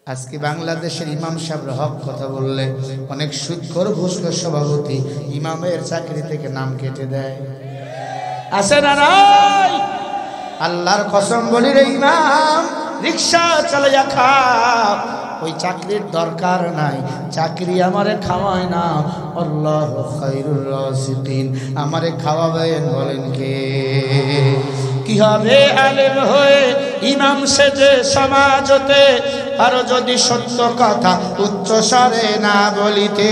আজকে বাংলাদেশের ইমাম সাহেব হক কথা বললে অনেক সুদখোর ঘুষখোর সভাপতি ইমামের চাকরি থেকে নাম কেটে দেয়। আছে না নাই? আল্লাহর কসম বলি রে ইমাম, রিকশা চালাইয়া খাও, ওই চাকরির দরকার নাই, চাকরি আমারে খাওয়ায় না। আল্লাহু খায়রুর রাযিকিন, আমারে খাওয়াবেন বলেন কে? কি হবে আলেম হয়ে ইমাম সেজে সমাজতে, আর যদি সত্য কথা উচ্চ স্বরে না বলিতে।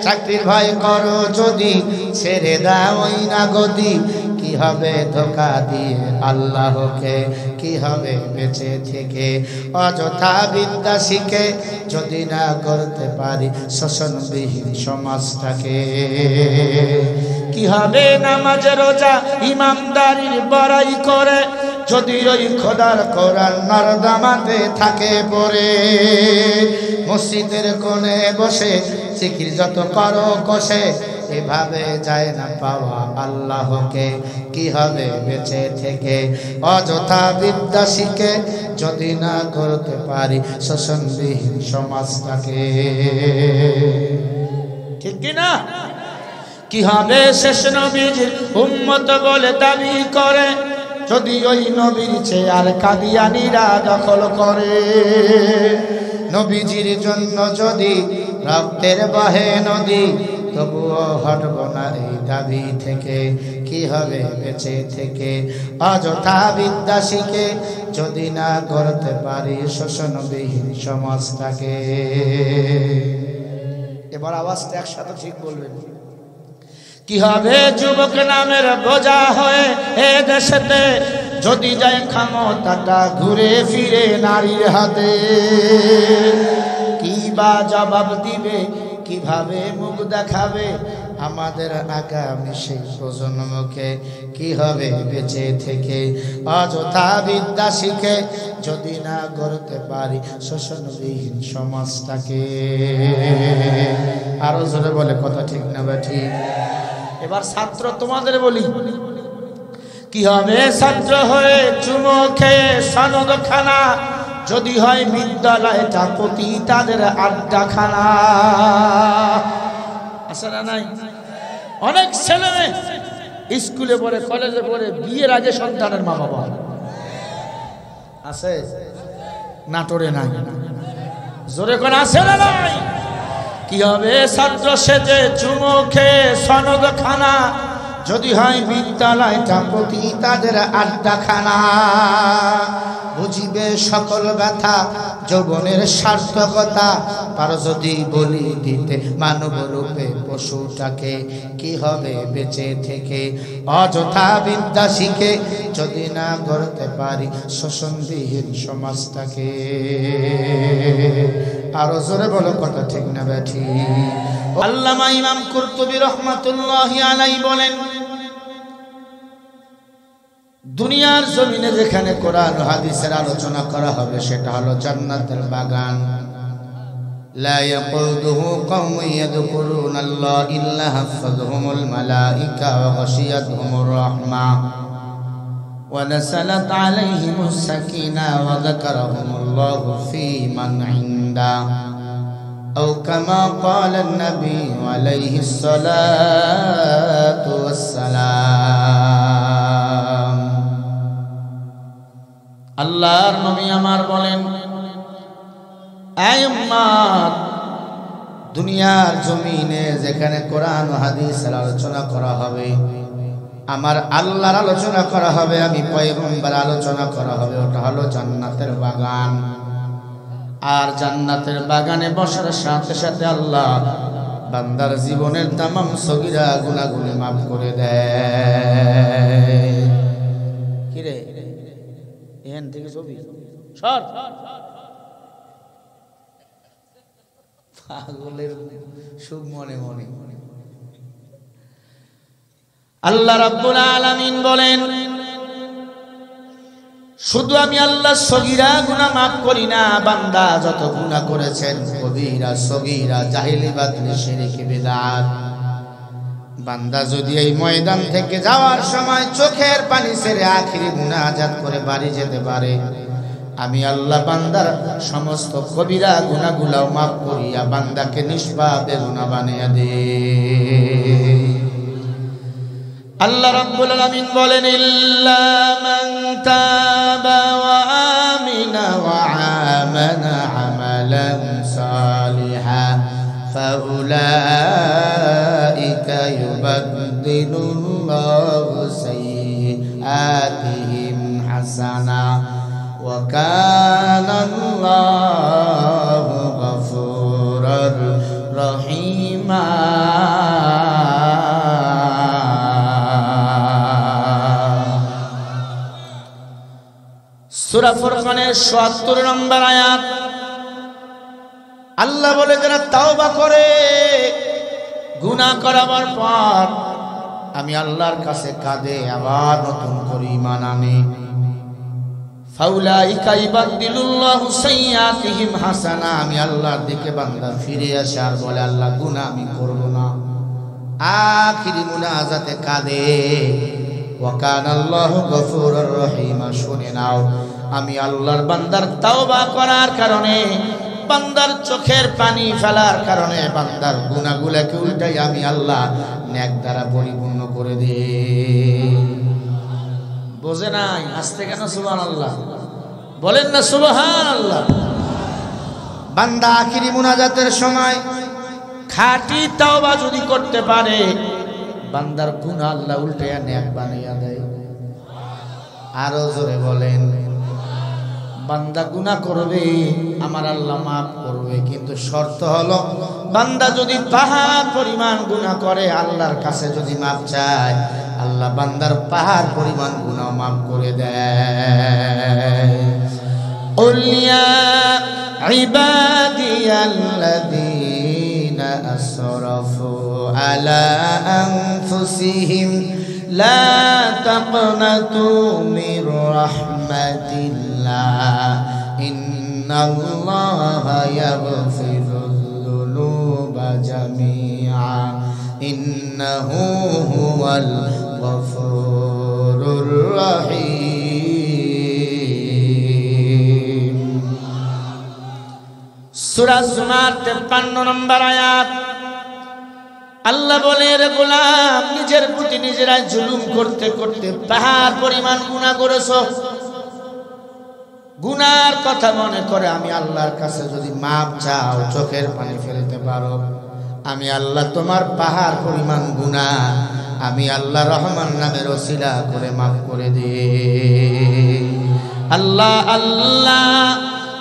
চাকরির ভয় করো যদি ছেড়ে দাও ওই না গদি, কি হবে ধোকা দিয়ে আল্লাহকে, কি হবে বেঁচে থেকে অযথা বিদ্যা শিখে যদি না করতে পারি শোষণবিহীন সমাজটাকে। কি হবে নামাজ রোজা ইমানদারির বড়াই করে যদি ওই খোদার কোরআন নরদামাতে থাকে পড়ে। মসজিদের কোণে বসে জিকির যত করো কষে, এভাবে যায় না পাওয়া আল্লাহকে, কি হবে বেঁচে থেকে অযথা বিদ্যা শিখে যদি না করতে পারি শোষণবিহীন সমাজটাকে। ঠিক কিনা? কি হবে শেষ নবীজির উম্মত বলে দাবি করে যদি ওই নবীর চেয়ার কাদিয়ানীরা দখল করে। নবীজির জন্য যদি রক্তের বহে নদী, তবুও হটব না এই দাবি থেকে, কি হবে বেঁচে থেকে অযথা বিদ্যা শিখে যদি না করতে পারি শোষণবিহীন সমাজটাকে। এবার আওয়াজটা একসাথে ঠিক বলবেন। কি হবে যুবক নামের বোঝা হয়ে এ দেশেতে যদি যায় ক্ষমতাটা ঘুরে ফিরে নারীর হাতে। কি বা জবাব দিবে, কিভাবে মুখ দেখাবে আমাদের আগামী সেই প্রজন্মকে, কি হবে বেঁচে থেকে অযথা বিদ্যা শিখে যদি না গড়তে পারি শোষণবিহীন সমাজটাকে। আরো জোরে বলে কথা ঠিক না বা ঠিক? এবার ছাত্র তোমাদের বলি, কি হবে ছাত্র হয়ে চুমো খেয়ে সনদ খানা যদি হয় বিদ্যালয়টা প্রতি তাদের আড্ডাখানা। আছে না নাই? অনেক ছেলে মেয়ে স্কুলে পড়ে, কলেজে পড়ে, বিয়ের আগে সন্তানের মা বাবা আছে, নাটোরে নাই? জোরে করে আছে না নাই? কি হবে ছাত্র সেজে চুমো খেয়ে সনদ খানা যদি হয় বিদ্যালয়টা প্রতি তাদের আড্ডাখানা। বুঝিবে সকল ব্যথা যৌবনের সার্থকতা, পারো যদি বলি দিতে মানব রূপে পশুটাকে, কি হবে বেঁচে থেকে অযথা বিদ্যা শিখে যদি না গড়তে পারি শোষণবিহীন সমাজটাকে। আরো জোরে বলো কথা ঠিক না ব্যাঠি? আল্লামা ইমাম কুরতুবী রাহমাতুল্লাহি আলাইহি বলেন, দুনিয়ার জমিনে যেখানে কোরআন ও হাদিসের আলোচনা করা হবে সেটা হলো জান্নাতের বাগান। লা ইয়াকুদুহু কওমুন ইয়াযকুরুনাল্লাহ ইল্লা হাফাযহুমুল মালাইকা ওয়া গাশিয়াতহুমুর রাহমা ওয়া নাযালাত আলাইহিmus সাকিনা ওয়া যাকারাহুমুল্লাহু ফী মান ইনদা আও কামা ক্বালান নাবিয়্যু আলাইহিস সালাতু ওয়াস সালাম। আল্লাহর নবী আমার বলেন, এই উম্মত, দুনিয়ার জমিনে যেখানে কোরআন ও হাদিসের আলোচনা করা হবে, আমার আল্লাহর আলোচনা করা হবে, আমি পয়গম্বর আলোচনা করা হবে, ওটা হলো জান্নাতের বাগান। আর জান্নাতের বাগানে বসার সাথে সাথে আল্লাহ বান্দার জীবনের তামাম সগীরা গুনাহগুলি মাফ করে দেয়। কি রে এখান থেকে ছবি সর, পাগলের সুখ মনে মনে। আল্লাহ রাব্বুল আলামিন বলেন, শুধু আমি আল্লাহ সগীরা গুনাহ মাফ করি না, বান্দা যত গুনাহ করেছেন কবিরা সগীরা জাহেলি বাতিল শিরক বিদআত, বান্দা যদি এই ময়দান থেকে যাওয়ার সময় চোখের পানি ছেড়ে আখিরি মুনাজাত করে বাড়ি যেতে পারে, আমি আল্লাহ বান্দার সমস্ত কবিরা গুনাহগুলো মাফ করিয়া বান্দাকে নিষ্পাপ বেগুনাহ বানিয়ে দেই। আল্লাহ রাব্বুল আলামিন বলেন ইল্লা মান তাবা ওয়া আমিনা ওয়া আমানা আমালান সালিহান ফাউলাইকা ইউবাদদিলুল্লাহু সাইয়্যাতিহিম হাসানা ওয়া কানাল্লাহু গফুরুর রহিমা। সূরা ফুরকানের ৭৭ নম্বর আয়াত। আল্লাহ বলে যারা তাওবা করে গুনাহ করার পর আমি আল্লাহর কাছে কাঁদে আবার নতুন করে ঈমান আনে, ফাউলাইকা ইবাদদিলুল্লাহু সাইয়্যাতিহিম হাসানা, আমি আল্লাহর দিকে বান্দা ফিরে আসে আর বলে আল্লাহ গুনাহ আমি করব না। আখিরি মুনাজাতে কাঁদে ওয়া কানাল্লাহু গফুরুর রহিম। শুনে নাও, আমি আল্লাহর বান্দার তাওবা করার কারণে, বান্দার চোখের পানি ফেলার কারণে বান্দার গুনাহগুলোকে উল্টাই আমি আল্লাহ নেক দ্বারা পরিপূর্ণ করে দিই। বোঝে নাই? আস্তে কেন সুবহানাল্লাহ বলেন না? সুবহানাল্লাহ। বান্দা আখিরি মুনাজাতের সময় খাঁটি তাওবা যদি করতে পারে, বান্দার গুনাহ আল্লাহ উল্টাইয়া নেক বানাইয়া দেয়। আরো জোরে বলেন। বান্দা গুনাহ করবে, আমার আল্লাহ মাফ করবে, কিন্তু শর্ত হলো বান্দা যদি পাহাড় পরিমাণ গুনাহ করে, আল্লাহর কাছে যদি মাফ চায়, আল্লাহ বান্দার পাহাড় পরিমাণ গুনাহ মাফ করে দেয়। কুল ইয়া ইবাদিয়াল্লাযীনা আসরাফু আলা আনফুসিহিম লা তাকনাতু মির রাহমাতিল্লাহ ইন্নাল্লাহা ইয়াগফিরুয যুনুবা জামিআ ইন্নাহু হুয়াল গফুরুর রহিম। সূরা জুমার 53 নম্বর আয়াত। আল্লাহ বলে, রে গোলাম, নিজের প্রতি নিজেরাই জুলুম করতে করতে পাহাড় পরিমাণ গুনাহ করেছো। গুনার কথা মনে করে আমি আল্লাহর কাছে যদি মাপ চাও, চোখের পানি ফেলতে পারো, আমি আল্লাহ তোমার পাহাড় পরিমাণ গুনাহ আমি আল্লাহ রহমান নামের ওসিলা করে মাফ করে দিই। আল্লাহ আল্লাহ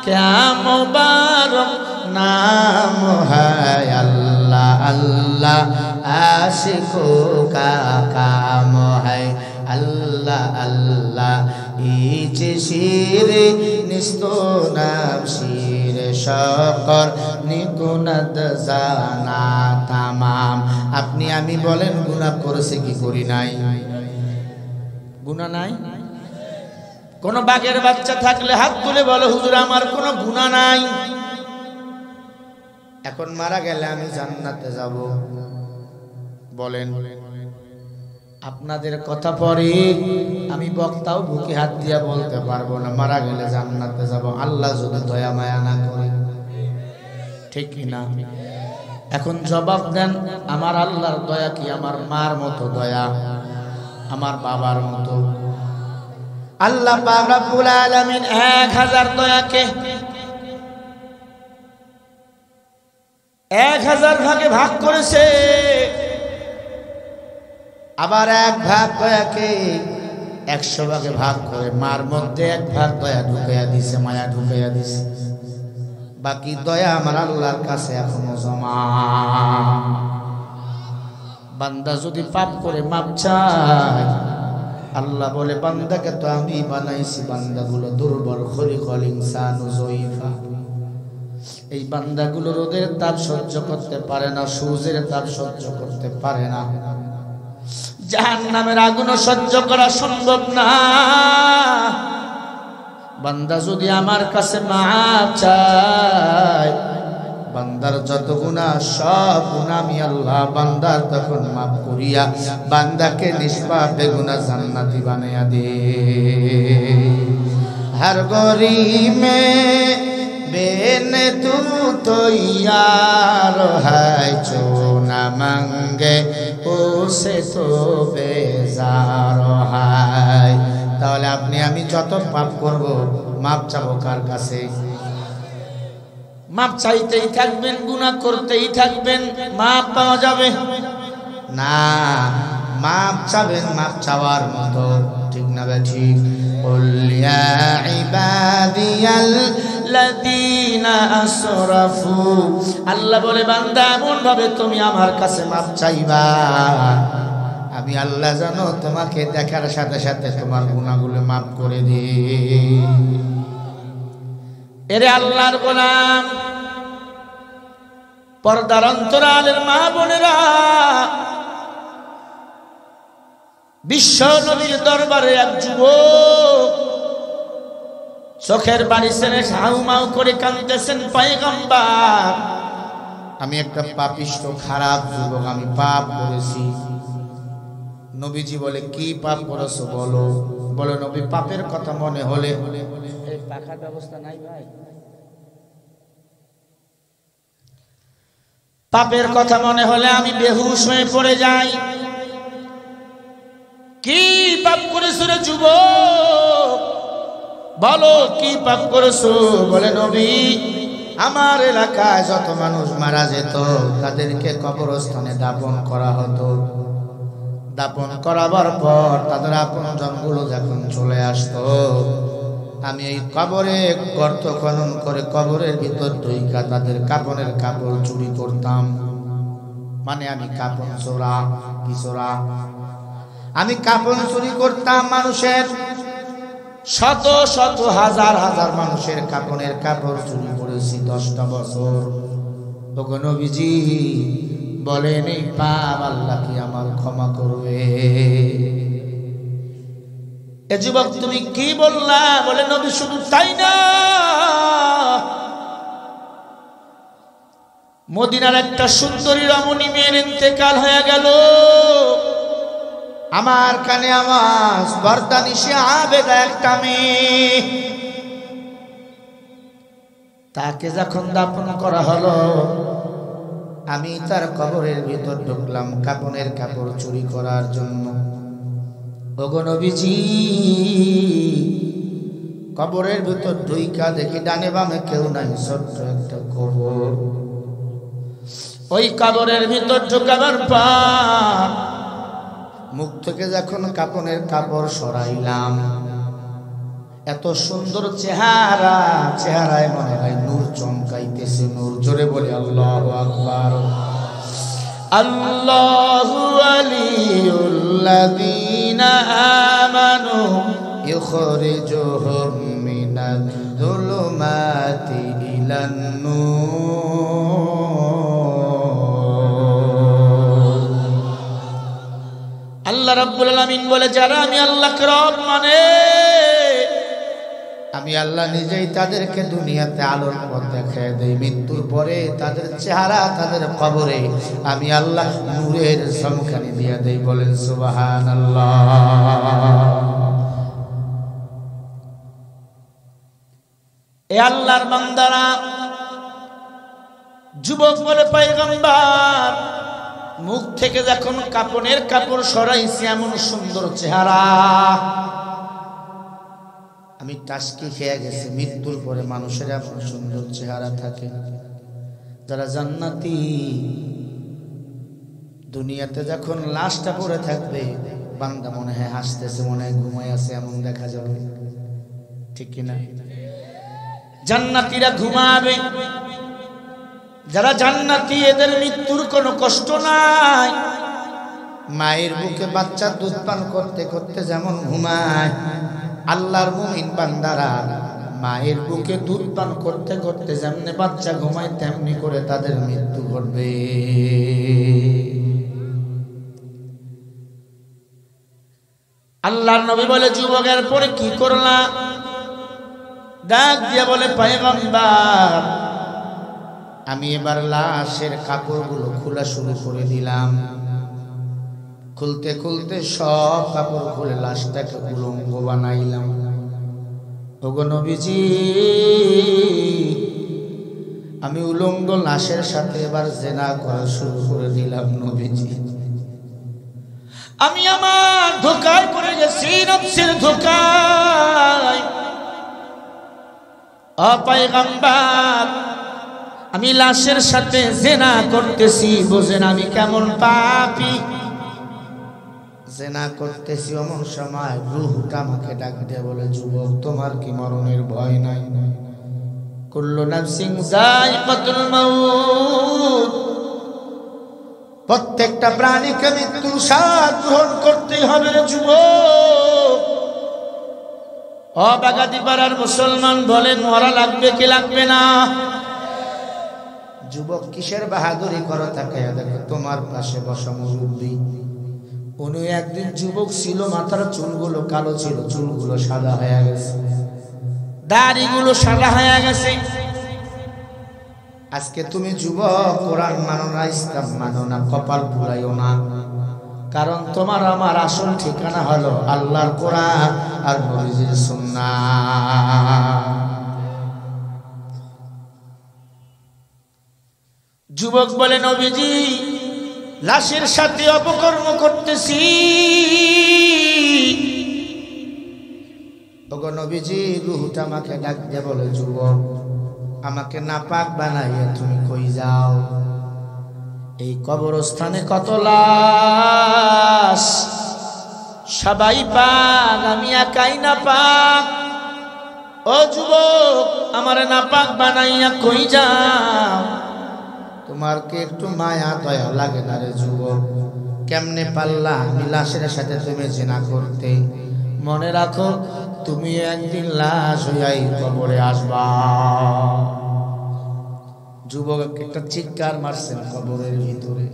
क्या मुबारक नाम है अल्लाह अल्लाह आशिकों का काम है अल्लाह अल्लाह इच शीर निस्तो नाम शीर शकर निकुनद जाना तमाम। আপনি আমি বলেন গুনাহ করেছে কি করি নাই? গুনাহ নাই? কোন বাঘের বাচ্চা থাকলে হাত তুলে বলো, হুজুর আমার কোনো গুনাহ নাই। এখন মারা গেলে আমি জান্নাতে যাব, বলেন? আপনাদের কথা পরে আমি বক্তাও বুকে হাত দিয়া বলতে পারবো না মারা গেলে জান্নাতে যাব, আল্লাহ যদি দয়া মায়া না করে। ঠিক কি না? এখন জবাব দেন, আমার আল্লাহর দয়া কি আমার মার মতো দয়া, আমার বাবার মতো? আল্লাহ পাক রব্বুল আলামিন 1000 দয়াকে 1000 ভাগে ভাগ করেছে, আবার 1 ভাগ দয়াকে 100 ভাগে ভাগ করে মার মধ্যে 1 ভাগ দয়া ঢুকাইয়া দিছে, মায়া ঢুকাইয়া দিছে। বাকি দয়া আমার আল্লাহর কাছে এখনো জমা। বান্দা যদি পাপ করে মাপ চায়, আল্লাহ বলে বান্দাকে তো আমি বানাইছি, বান্দাগুলো দুর্বল, খলিকল ইনসানু যায়ফা। এই বান্দাগুলো রোদের তাপ সহ্য করতে পারে না, সূর্যের তাপ সহ্য করতে পারে না, জাহান্নামের আগুনও সহ্য করা সম্ভব না। বান্দা যদি আমার কাছে মাফ চায়, বান্দার যত গুনাহ সব গুনাহ আমি আল্লাহ বান্দার তখন মাফ করিয়া বান্দাকে নিষ্পাপ বেগুনাহ জান্নাতি বানাইয়া দে। हर गोरी में बेन तू तो यार है जो न मांगे उसे तो बेजार है। তাহলে আপনি আমি যত পাপ করব মাপ চাবো কার কাছে? মাপ চাইতেই থাকবেন, গুনাহ করতেই থাকবেন, মাপ পাওয়া যাবে না। মাপ চাবেন মাপ চাওয়ার মতো, ঠিক না ঠিক? قل يا عبادي الذين اسرفوا, আল্লাহ বলে বান্দা এমন ভাবে তুমি আমার কাছে মাপ চাইবা, আমি আল্লাহ জানো তোমাকে দেখার সাথে সাথে তোমার গুনাহগুলো মাফ করে দিই। এরে আল্লাহর গোলাম, পর্দার অন্তরালের মা বোনেরা, বিশ্ব নবীর দরবারে এক যুবক চোখের বাড়ি ছেড়ে হাউমাউ করে কাঁদতেছেন, পয়গম্বর আমি একটা পাপিষ্ঠ খারাপ যুবক, আমি পাপ করেছি। নবীজি বলে কি পাপ করেছো বলো? বলে নবী পাপের কথা মনে হলে, এই পাখার ব্যবস্থা নাই ভাই, পাপের কথা মনে হলে আমি বেহুশ হয়ে পড়ে যাই। কি পাপ করেছো রে যুবক, বলো কি পাপ করেছো? বলে নবী আমার এলাকায় যত মানুষ মারা যেত তাদেরকে কবরস্থানে দাফন করা হতো, দাফন করাবার পর তাদের আপনজনগুলো যখন চলে আসতো, আমি এই কবরে গর্ত খনন করে কবরের ভিতর ঢুইকা তাদের কাপনের কাপড় চুরি করতাম। মানে আমি কাপন চোরা, কি চোরা? আমি কাপন চুরি করতাম মানুষের, শত শত হাজার হাজার মানুষের কাপনের কাপড় চুরি করেছি 10টা বছর। ওগো নবীজি বলেন এই পাপ আল্লাহ কি আমার ক্ষমা করবে? এ যুবক তুমি কি বললা? বলে নবী শুধু তাই না, মদিনার একটা সুন্দরী রমণী মেয়ের ইন্তেকাল হয়ে গেল, আমার কানে আওয়াজ, বর্দানিশে আবেগা একটা মেয়ে, তাকে যখন দাফন করা হলো আমি তার কবরের ভিতর ঢুকলাম কাপনের কাপড় চুরি করার জন্য। ওগো নবীজি কবরের ভিতর ঢুইকা দেখি ডানে বামে কেউ নাই, ছোট্ট একটা কবর। ওই কবরের ভিতর ঢুকাবার পর মুখ থেকে যখন কাপনের কাপড় সরাইলাম, এত সুন্দর চেহারা, চেহারায় মনে হয় নূর চমকাইতেছে, নূর। জোরে বলি আল্লাহু আকবার। আল্লাহু ওয়ালিউল্লাযীনা আমানু ইখরিজুহুম মিনাল যুলুমাতি ইলান নূর। আল্লাহ রাব্বুল আলামিন বলে যারা আমি আল্লাহকে রব মানে, আমি আল্লাহ নিজেই তাদেরকে দুনিয়াতে আলোর পথ দেখায় দেই, মৃত্যুর পরে তাদের চেহারা তাদের কবরে আমি আল্লাহ নূরের চমকানি দিয়ে দেই। বলেন সুবহানাল্লাহ। এ আল্লাহর বান্দারা, যুবক বলে পয়গম্বর মুখ থেকে যখন কাপনের কাপড় সরাইছি এমন সুন্দর চেহারা, আমি টাসকি খেয়ে গেছি। মৃত্যুর পরে মানুষের এমন সুন্দর চেহারা থাকে। যারা জান্নাতি দুনিয়াতে যখন লাশটা পড়ে থাকবে বান্দা মনে হয় হাসতেছে, মনে হয় ঘুমায় আছে, এমন দেখা যাবে, ঠিক কিনা? জান্নাতীরা ঘুমাবে, যারা জান্নাতি এদের মৃত্যুর কোনো কষ্ট নাই। মায়ের বুকে বাচ্চা দুধ পান করতে করতে যেমন ঘুমায়, আল্লাহর মুমিন বান্দারা মায়ের বুকে দুধ পান করতে করতে যেমনি বাচ্চা ঘুমায় তেমনি করে তাদের মৃত্যু ঘটবে। আল্লাহর নবী বলে যুবকের পরে কি করলা? ডাক দিয়ে বলে পয়গম্বর আমি এবার লাশের কাপড়গুলো খোলা শুরু করে দিলাম। খুলতে খুলতে সব কাপড় খুলে লাশটাকে উলঙ্গ বানাইলাম। ওগো নবীজি, আমি উলঙ্গ লাশের সাথে এবার জেনা করা শুরু করে দিলাম নবীজি। আমি আমার ধোঁকায় পড়ে গেছি, নফসের ধোঁকায়। ও পয়গম্বর, আমি লাশের সাথে জেনা করতেছি, বোঝেন আমি কেমন পাপী। জেনা করতেছি, এমন সময় রূহটা আমাকে ডাক দিয়ে বলে, যুবক তোমার কি মরণের ভয় নাই? কুল্লু নাফসিন যায়িকাতুল মাউত, প্রত্যেকটা প্রাণীকে মৃত্যুর স্বাদ গ্রহণ করতেই হবে রে যুবক। অবাগাদি পাড়ার মুসলমান বলেন, মরা লাগবে কি লাগবে না? যুবক কিসের বাহাদুরি করো? তাকাইয়া দেখো তোমার পাশে বসা মুরব্বী। উনি একদিন যুবক ছিল, মাথার চুলগুলো কালো ছিল, চুলগুলো সাদা হয়ে গেছে, দাড়িগুলো সাদা হয়ে গেছে। আজকে তুমি যুবক, কোরআন মানো না, ইসলাম মানো না, কপাল পুরাইও না। কারণ তোমার আমার আসল ঠিকানা হলো আল্লাহর কোরআন আর নবীজির সুন্নাহ। যুবক বলে, নবীজি লাশের সাথে অপকর্ম করতেছি। ওগো নবীজি, রূহটা আমাকে ডাক দিয়ে বলে, যুবক আমাকে নাপাক বানাইয়া তুমি কই যাও? এই কবরস্থানে কত লাশ, সবাই পাক, আমি একাই নাপাক। ও যুবক, আমারে নাপাক বানাইয়া কই যাও? তোমার কি একটু মায়া দয়া লাগে না রে যুবক? কেমনে পারলা আমি লাশের সাথে তুমি জিনা করতে? মনে রাখো, তুমি একদিন লাশ হইয়াই কবরে আসবা। যুবক একটা চিৎকার মারছেন কবরের ভিতরে,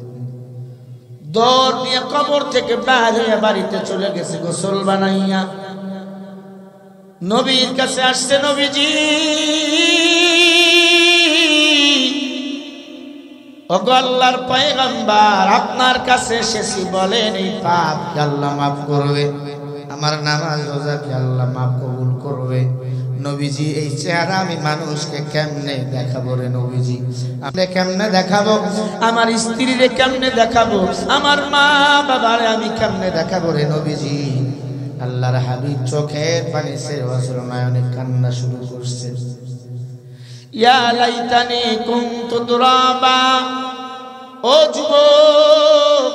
দৌড় নিয়ে কবর থেকে বের হয়ে বাড়িতে চলে গেছে গোসল বানাইয়া। নবীর কাছে আসছে, নবীজি ওগো আল্লাহর পয়গম্বর, আপনার কাছে এসেছি, বলেন এই পাপ কি আল্লাহ মাফ করবে? আমার নামাজ রোজা কি আল্লাহ মাফ কবুল করবে? নবীজি, এই চেহারা আমি মানুষকে কেমনে দেখাবো রে নবীজি? আপনি কেমনে দেখাবো? আমার স্ত্রীরে কেমনে দেখাবো? আমার মা বাবারে আমি কেমনে দেখাবো রে নবীজি? আল্লাহর হাবিব চোখের পানি ছেড়ে অশ্রু নয়নে কান্না শুরু করছে। ইয়া লাইতানি কুনতু তুরাবা, ও যুবক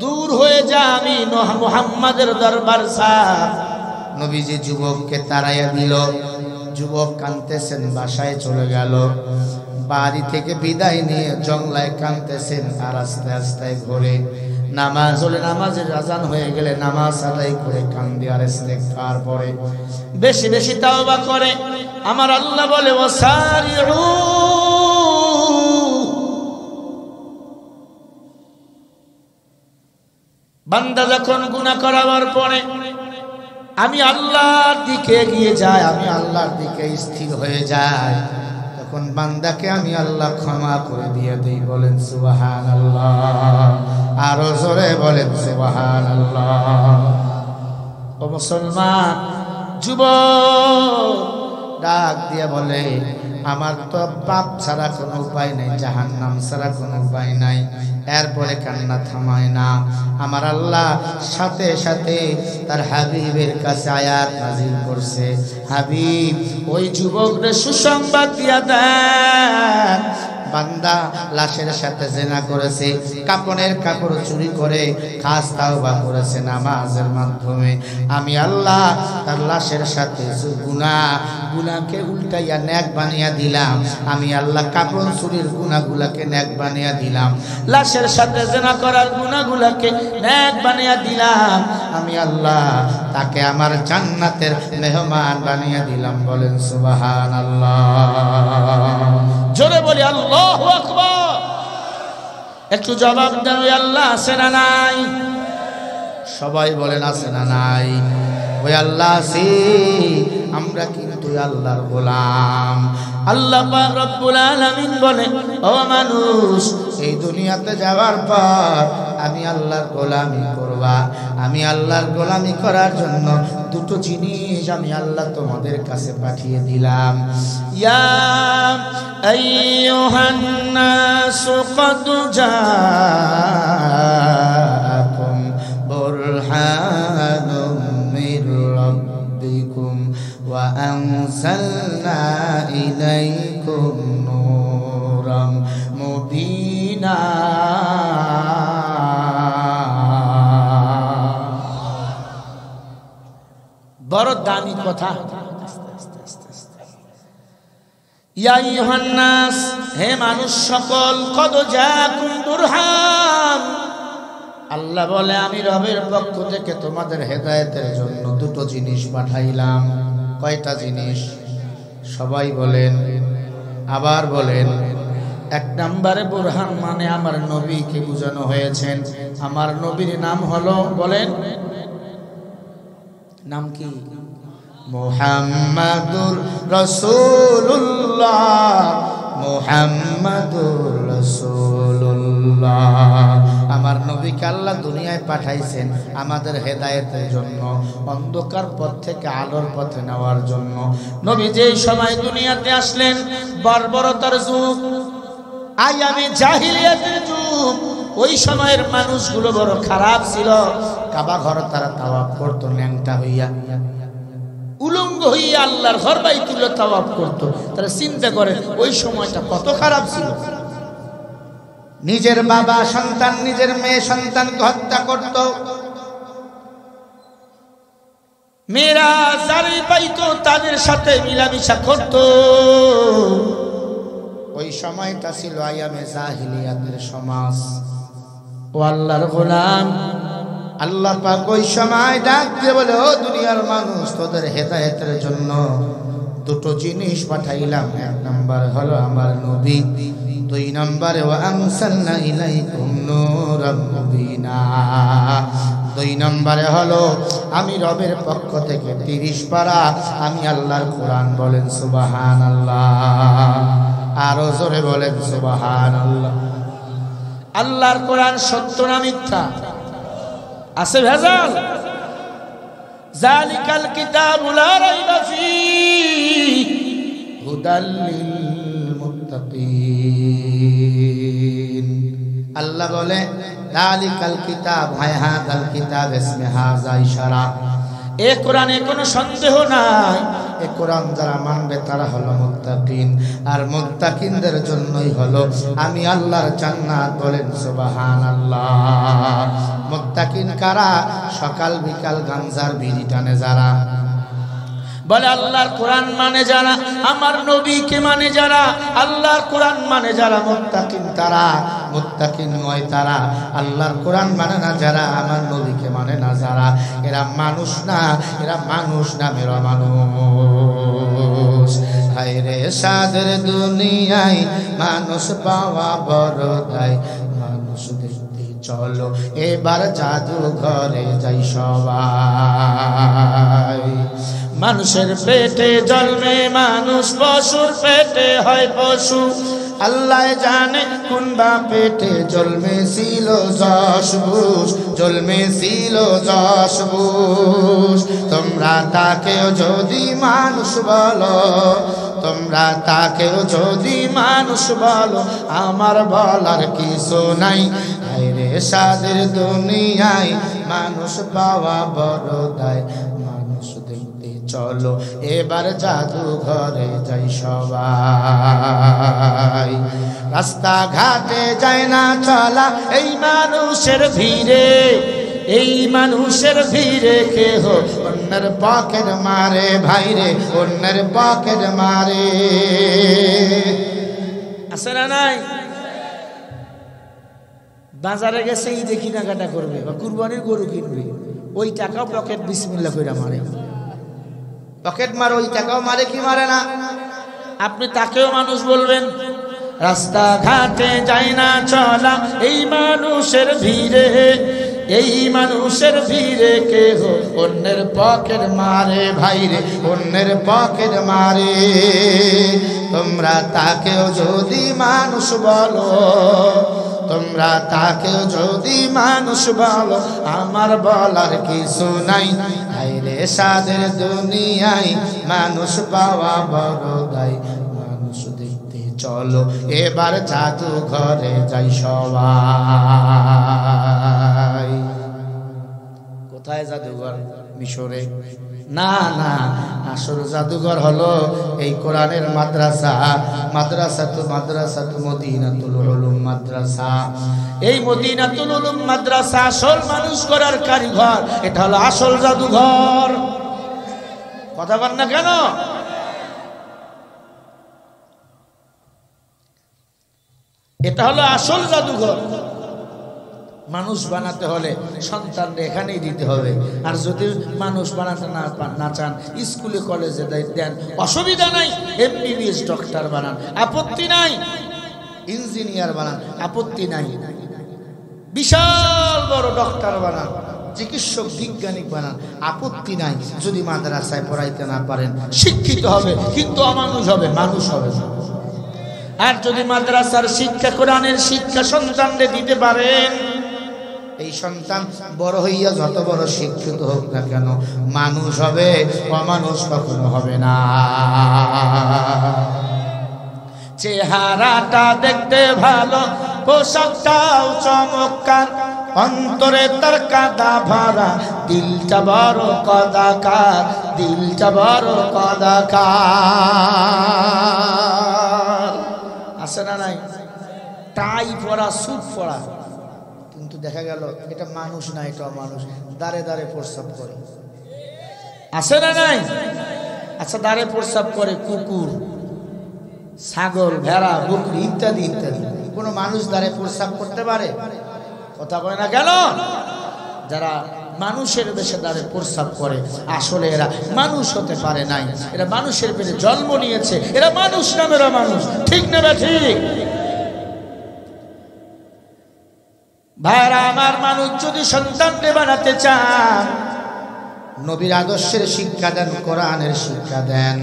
দূর হয়ে যা, আমি মুহাম্মাদের দরবার সাফ। নবীজি যুবককে তাড়াইয়া দিল। যুবক কাঁদতেছেন, বাসায় চলে গেল। বাড়ি থেকে বিদায় নিয়ে জংলায় কাঁদতেছেন, আর আস্তে আস্তে ঘরে নামাজ হলে, নামাজের আজান হয়ে গেলে নামাজ আদায় করে কান্দি আর ইস্তেগফার পড়ে, বেশি বেশি তাওবা করে। আমার আল্লাহ বলে, ওয়াসারিউ, বান্দা যখন গুনাহ করার পরে আমি আল্লাহর দিকে এগিয়ে যাই, আমি আল্লাহর দিকে স্থির হয়ে যাই, তখন বান্দাকে আমি আল্লাহ ক্ষমা করে দিয়ে দেই। বলেন সুবহানাল্লাহ, আরো জোরে বলেন সুবহানাল্লাহ। ও মুসলমান, যুবক ডাক দিয়ে বলে, আমার তো পাপ ছাড়া কোনো উপায় নাই, জাহান্নাম ছাড়া কোনো উপায় নাই। এরপরে কান্না থামায় না। আমার আল্লাহ সাথে সাথে তার হাবিবের কাছে আয়াত নাযিল করছে, হাবিব ওই যুবকরে সুসংবাদ দিয়া দেন, বান্দা লাশের সাথে জিনা করেছে, কাপনের কাপড় চুরি করে খাস তাওবা করেছে নামাজের মাধ্যমে। আমি আল্লাহ তার লাশের সাথে গুনাহকে উল্টাইয়া নেক বানিয়ে দিলাম। আমি আল্লাহ কাপড় চুরির গুনাহগুলোকে নেক বানিয়ে দিলাম, লাশের সাথে জিনা করার গুনাহগুলোকে নেক বানিয়ে দিলাম। আমি আল্লাহ তাকে আমার জান্নাতের মেহমান বানিয়ে দিলাম। বলেন সুবহানাল্লাহ। জোরে বলি আল্লাহু আকবার। একটু জবাব দেন, ওই আল্লাহ আছে না নাই? সবাই বলেন আছে না নাই? ওই আল্লাহ আছে। আমরা কিন্তু তুই আল্লাহর গোলাম। আল্লাহ পাক রব্বুল আলামিন বলে, ও মানুষ, এই দুনিয়াতে যাওয়ার পর আমি আল্লাহর গোলামি করবা। আমি আল্লাহর গোলামি করার জন্য দুটো জিনিস আমি আল্লাহ তোমাদের কাছে পাঠিয়ে দিলাম। ইয়া আইয়ুহান নাসু ক্বাদ জাআকুম বুরহানুম মির রাব্বিকুম ওয়া আনজালনা ইলাইকুম নূরাম মুবিনা। বড় দামি কথা। ইয়া আইয়ুহান নাস, হে মানুষ সকল, কদ জাআকুম বুরহান, আল্লাহ বলে আমি রবের পক্ষ থেকে তোমাদের হেদায়েতের জন্য দুটো জিনিস পাঠাইলাম। কয়টা জিনিস? সবাই বলেন, আবার বলেন। এক নম্বরে বুরহান মানে আমার নবীকে বোঝানো হয়েছেন। আমার নবীর নাম হলো, বলেন নাম কি? মুহাম্মাদুর রাসূলুল্লাহ, মুহাম্মাদুর রাসূলুল্লাহ। আমার নবীকে আল্লাহ দুনিয়ায় পাঠাইছেন আমাদের হেদায়েতের জন্য, অন্ধকার পথ থেকে আলোর পথে নেওয়ার জন্য। নবী যেই সময় দুনিয়াতে আসলেন, বর্বরতার যুগ, আয়ামে জাহিলিয়াতের যুগ। ওই সময়ের মানুষগুলো বড় খারাপ ছিল। কাবা ঘর তারা তাওয়াফ করতো ন্যাংটা হইয়া, উলঙ্গ হইয়া আল্লাহর ঘর বাইতুল্লাহ তাওয়াফ করতো। তারা চিন্তা করে ওই সময়টা কত খারাপ ছিল। নিজের বাবা সন্তান, নিজের মেয়ে সন্তানকে হত্যা করত। মেয়েরা যারে পাইতো তাদের সাথে মিলামিশা করত। ওই সময়টা ছিল আয়ামে জাহিলিয়াতের সমাজ। ও আল্লাহর গোলাম, আল্লাহ পাক ওই সময় ডাক দিয়ে বলে, ও দুনিয়ার মানুষ, তোদের হেদায়েতের জন্য দুটো জিনিস পাঠাইলাম। এক নম্বর হলো আমার নবী, দুই নম্বরে ওয়া আনসালনা ইলাইকুম নূরাম মুবিনা। দুই নম্বরে হলো আমি রবের পক্ষ থেকে 30 পারা আমি আল্লাহর কোরআন। বলেন সুবহানাল্লাহ, আরো জোরে বলেন সুবহানাল্লাহ। আল্লাহর কোরআন সত্য না মিথ্যা? আছে ভেজাল? যালিকাল কিতাবু লা রাইবা ফীহি হুদাল লিল মুত্তাকিন। আল্লাহ বলে যালিকাল কিতাব, হায় হাযাল কিতাব, ইসমে হাযা ইশারা। এই কোরআনে কোনো সন্দেহ নাই। এই কোরআন যারা মানবে তারা হলো মুত্তাকিন, আর মুত্তাকিনদের জন্যই হলো আমি আল্লাহর জান্নাত। বলেন সুবহানাল্লাহ। মুত্তাকিন কারা? সকাল বিকাল গাঞ্জার বিড়ি টানে যারা, বলে আল্লাহর কোরআন মানে যারা, আমার নবীকে মানে যারা, আল্লাহর কোরআন মানে যারা, মুত্তাকিন তারা। মুত্তাকিন নয় তারা আল্লাহর কোরআন মানে না যারা, আমার নবীকে মানে না যারা। এরা মানুষ না, এরা মানুষ নামের মানুষ। হায় রে সাদের দুনিয়ায় মানুষ পাওয়া বড় দায়। মানুষ দেখতে চলো এবার জাদু ঘরে যাই সবাই। মানুষের পেটে জন্মে মানুষ, পশুর পেটে হয় পশু। আল্লাহ জানে কোন বা পেটে জন্মেছিল 10 বুশ, জন্মেছিল 10 বুশ। তোমরা তাকেও যদি মানুষ বলো, তোমরা তাকেও যদি মানুষ বলো, আমার বলার কিছু নাই। হায়রে সাদের দুনিয়ায় মানুষ পাওয়া বড় দায়। মানুষ দেখতে চলো এবার জাদু ঘরে যাই সবাই। রাস্তা ঘাটে যায় না চলা এই মানুষের ভিড়ে, এই মানুষের ভিড়ে কেহ অন্যের পকেট মারে ভাইরে, অন্যের পকেট মারে। আছে না নাই? বাজারে গেছে ঈদে কেনাকাটা করবে বা কুরবানির গরু কিনবে, ওই টাকাও পকেট বিসমিল্লাহ কইরা মারে। পকেট মার, ওই টাকাও মারে কি মারে না? আপনি তাকেও মানুষ বলবেন? রাস্তা ঘাটে যায় না চলা এই মানুষের ভিড়ে, এই মানুষের ভিড়ে কেহ অন্যের পকেট মারে ভাইরে, অন্যের পকেট মারে। তোমরা তাকেও যদি মানুষ বলো, তোমরা তাকেও যদি মানুষ বলো, আমার বলার কিছু নাই। হায়রে সাদের দুনিয়ায় মানুষ পাওয়া বড় দায়। মানুষ দেখতে চলো এবার জাদু ঘরে যাই সবাই। কোথায় জাদুঘর? মিশরে? না না, আসল জাদুঘর হলো এই কোরআনের মাদ্রাসা, মাদ্রাসাতু মদিনাতুল উলুম মাদ্রাসা। এই মদিনাতুল উলুম মাদ্রাসা আসল মানুষ করার কারিগর। এটা হলো আসল জাদুঘর। কথা বল না কেন? এটা হলো আসল জাদুঘর। মানুষ বানাতে হলে সন্তানরা এখানেই দিতে হবে। আর যদি মানুষ বানাতে না চান, স্কুলে কলেজে দেন, অসুবিধা নাই। MBBS ডক্টর বানান, আপত্তি নাই। ইঞ্জিনিয়ার বানান, আপত্তি নাই। বিশাল বড় ডক্টর বানান, চিকিৎসক বিজ্ঞানী বানান, আপত্তি নাই। যদি মাদ্রাসায় পড়াইতে না পারেন, শিক্ষিত হবে কিন্তু অমানুষ হবে, মানুষ হবে না। আর যদি মাদ্রাসার শিক্ষা, কোরআনের শিক্ষা সন্তানদের দিতে পারেন, এই সন্তান বড় হইয়া যত বড় শিক্ষিত হোক না কেন, মানুষ হবে, অমানুষ কখনো হবে না। চেহারাটা দেখতে ভালো, পোশাকটাও চমৎকার, অন্তরে তার কাদা ভরা, দিলটা বড় কদাকার, দিলটা বড় কদাকার। আছে না নাই? টাই পরা, স্যুট পরা, কিন্তু দেখা গেল এটা মানুষ না, এটা মানুষ। দাঁড়ে দাঁড়ে প্রস্রাব করে। আছে না নাই? আচ্ছা, দাঁড়ে প্রস্রাব করে কুকুর, ছাগল, ভেড়া, বকরি ইত্যাদি ইত্যাদি। কোন মানুষ দাঁড়ে প্রস্রাব করতে পারে? কথা বলে না কেন? যারা মানুষের বেশে দাঁড়ে প্রস্রাব করে, আসলে এরা মানুষ হতে পারে নাই। এরা মানুষের পেটে জন্ম নিয়েছে, এরা মানুষ নামের মানুষ। ঠিক না ঠিক? ভাইরা আমার, মানুষ যদি সন্তানকে বানাতে চান, নবীর আদর্শের শিক্ষা দেন, কোরআনের শিক্ষা দেন।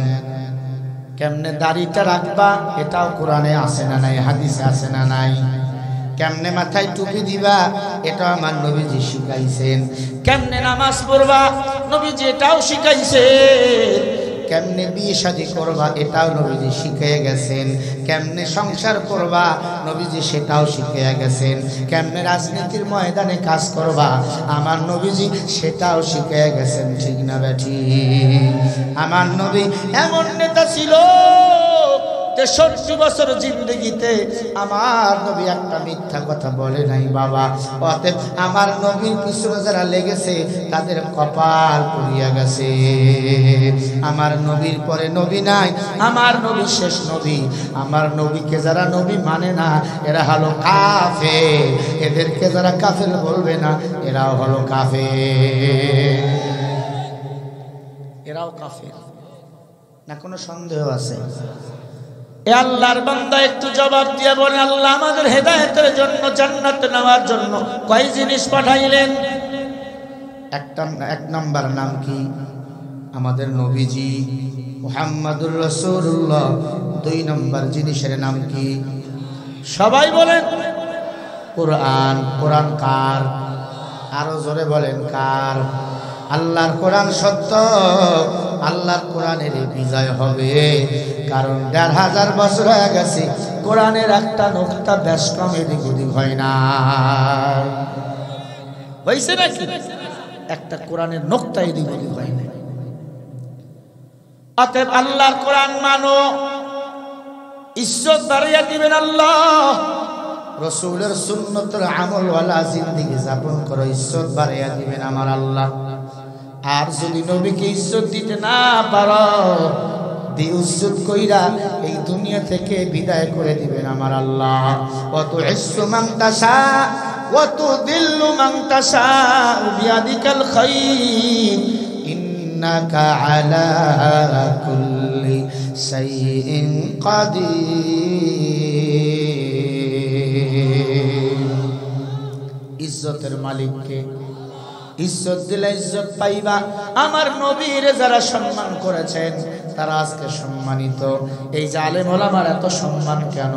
কেমনে দাড়িটা রাখবা, এটাও কোরআনে আছে না নাই, হাদিসে আছে না নাই। কেমনে মাথায় টুপি দিবা, এটা আমার নবীজি শিখাইছেন। কেমনে নামাজ পড়বা, নবীজি এটাও শিখাইছেন। কেমনে বিয়ে শাদী করবা, এটাও নবীজি শিখিয়ে গেছেন। কেমনে সংসার করবা, নবীজি সেটাও শিখিয়ে গেছেন। কেমনে রাজনীতির ময়দানে কাজ করবা, আমার নবীজি সেটাও শিখিয়ে গেছেন। ঠিক না বেঠি? আমার নবী এমন নেতা ছিল, 63 বছর জিন্দগিতে আমার নবী একটা মিথ্যা কথা বলে নাই বাবা। অতএব আমার নবীর পিছনে যারা লেগেছে তাদের কপাল পুড়িয়া গেছে। আমার নবীর পরে নবী নাই, আমার নবী শেষ নবী। আমার নবীকে যারা নবী মানে না, এরা হলো কাফের। এদেরকে যারা কাফের বলবে না, এরাও হলো কাফের। এরাও কাফের না? কোনো সন্দেহ আছে? আল্লাহর বান্দা একটু জবাব দিয়ে বলেন, আল্লাহ আমাদের হেদায়েতের জন্য, জান্নাত নেওয়ার জন্য কয় জিনিস পাঠাইলেন? এক নাম্বার নাম কি? আমাদের নবীজি মুহাম্মাদুর রাসূলুল্লাহ। 2 নম্বর জিনিসের নাম কি? সবাই বলেন কোরআন। কোরআন কার? আরো জোরে বলেন কার? আল্লাহর কোরআন সত্য, আল্লাহর কোরআনের বিজয় হবে। কারণ 1500 বছর হয়ে গেছে, কোরআনের একটা নোক্তা বেশ কম এদিক ওদিক হয় না। হয়েছে নাকি? একটা কোরআনের নোক্তা এদিক ওদিক হয় না। অতএব আল্লাহর কোরআন মানো, ইজ্জত বাড়িয়ে দিবেন আল্লাহ। রাসূলের সুন্নতের আমলওয়ালা জিন্দেগি যাপন করো, ইজ্জত বাড়িয়ে দিবেন আমার আল্লাহ। আর যদি নবীকে ইজ্জত দিতে না পারো, ইজ্জত কইরা এই দুনিয়া থেকে বিদায় করে দিবেন আমার আল্লাহ। ওয়া তুইজ্জু মান তাশা ওয়া তুযিল্লু মান তাশা বিয়াদিকাল খায়র ইন্নাকা আলা কুল্লি শাইইন কাদির। ইজ্জতের মালিককে। ইজ্জত দিলে ইজ্জত পাইবা। আমার নবীর যারা সম্মান করেছেন তারা আজকে সম্মানিত। এই যে আলেম ওলামার এত সম্মান কেন?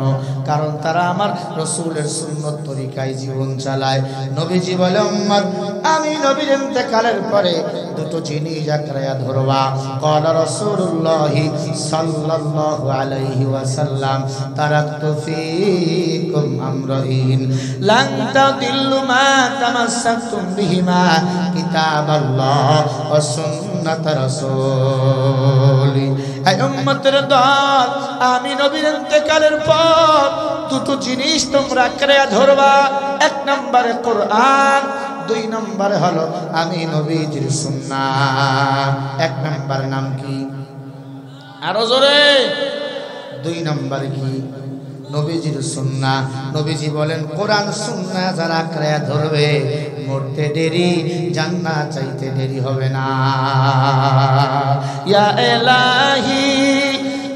কারণ তারা আমার রাসূলের সুন্নত তরিকায় জীবন চালায়। নবীজি বলে, উম্মত আমি নবীর ইন্তেকালের পরে দুটো জিনিস আঁকড়াইয়া ধরবা। ক্বালা রাসূলুল্লাহ সাল্লাল্লাহু আলাইহি ওয়াসাল্লাম, তারাকতু ফীকুম আমরাইন লান তাদিল্লু মা তামাসসাকতুম বিহিমা কিতাবাল্লাহ ওয়া সুন্নাত রাসূলি। হে উম্মতের দল, আমি নবীর ইন্তেকালের পর দুটো জিনিস তোমরা আঁকড়াইয়া ধরবা। এক নম্বরে কোরআন, দুই নম্বরে হলো আমি নবীজির সুন্নাত। এক নম্বর নাম কি? আরো জোরে। দুই নম্বর কি? নবীজির সুন্নাহ। নবীজি বলেন, কোরআন সুন্নাহ যারা আঁকড়াইয়া ধরবে মরতে দেরি, জান্নাত চাইতে দেরি হবে না। ইয়া ইলাহি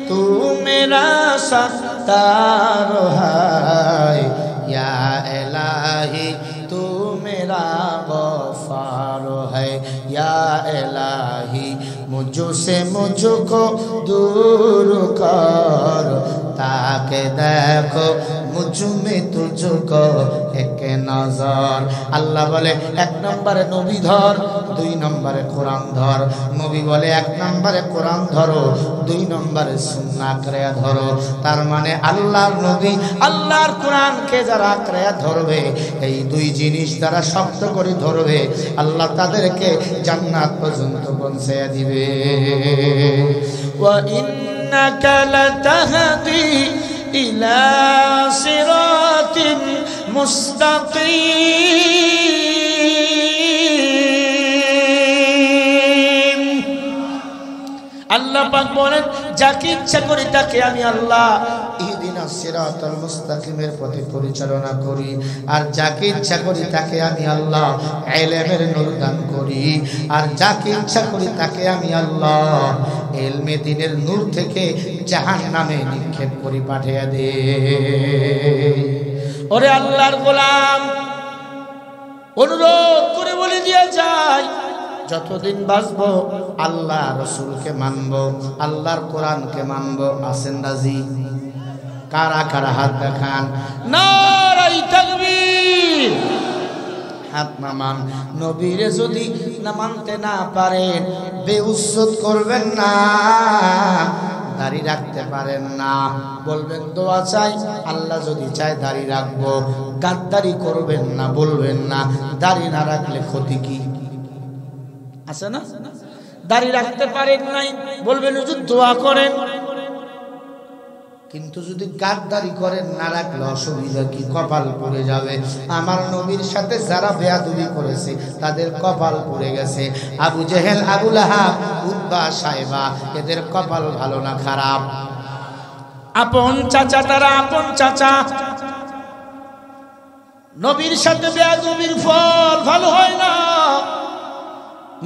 তু মেরা সত্তার হায়, ইয়া ইলাহি তু মেরা গফার है, या इलाही मुझसे मुझको दूर कर, ताके देखो मुझ में तुझको एक नजर। আল্লাহ বলে এক নম্বরে নবী ধর, দুই নম্বরে কোরআন ধর। নবী বলে এক নম্বরে কোরআন ধরো, দুই নম্বরে সুন্নাহ আঁকড়াইয়া ধরো। তার মানে আল্লাহর নবী আল্লাহর কোরআনকে যারা আঁকড়াইয়া ধরবে, এই দুই জিনিস যারা শক্ত করে ধরবে, আল্লাহ তাদেরকে জান্নাত পর্যন্ত পৌঁছায়া দিবে। ওয়া ইন্নাকা লাতাহদি ইলা সিরাতিন মুস্তাকিম। আল্লাহ পাক বলেন, যাকে ইচ্ছা করি তাকে আমি আল্লাহ ইহদিনাস সিরাতাল মুস্তাকিমের পথে পরিচালনা করি, আর যাকে ইচ্ছা করি তাকে আমি আল্লাহ ইলমের নূর দান করি, আর যাকে ইচ্ছা করি তাকে আমি আল্লাহ ইলমে দ্বীনের নূর থেকে জাহান্নামে নিক্ষেপ করি, পাঠিয়ে দে। ওরে আল্লাহর গোলাম, অনুরোধ করে বলে দিয়ে যায়, যতদিন বাঁচবো আল্লাহ রসুলকে মানবো, আল্লাহর কোরআনকে মানবো। আছেন রাজি? কারা কারা হাত দেখান? নারায়ে তাকবীর। হাত নামান। নবীরে যদি না মানতে না পারেন, বেউজ্জত করবেন না, দাড়ি রাখতে পারেন না, বলবেন দোয়া চাই, আল্লাহ যদি চায় দাড়ি রাখবো। গাদ্দারি করবেন না, বলবেন না দাড়ি না রাখলে ক্ষতি কি আছে না? দাড়ি রাখতে পারেন নাই, বলবেন হুজুর দোয়া করেন। কিন্তু যদি গাদ্দারি করেন, না রাখলে অসুবিধা কি? কপাল পড়ে যাবে। আমার নবীর সাথে যারা বেয়াদবি করেছে তাদের কপাল পড়ে গেছে। আবু জেহেল, আবু লাহাব, উতবা, সাইবা, এদের কপাল ভালো না খারাপ? আপন চাচা, তারা আপন চাচা। নবীর সাথে বেয়াদবির ফল ভালো হয় না।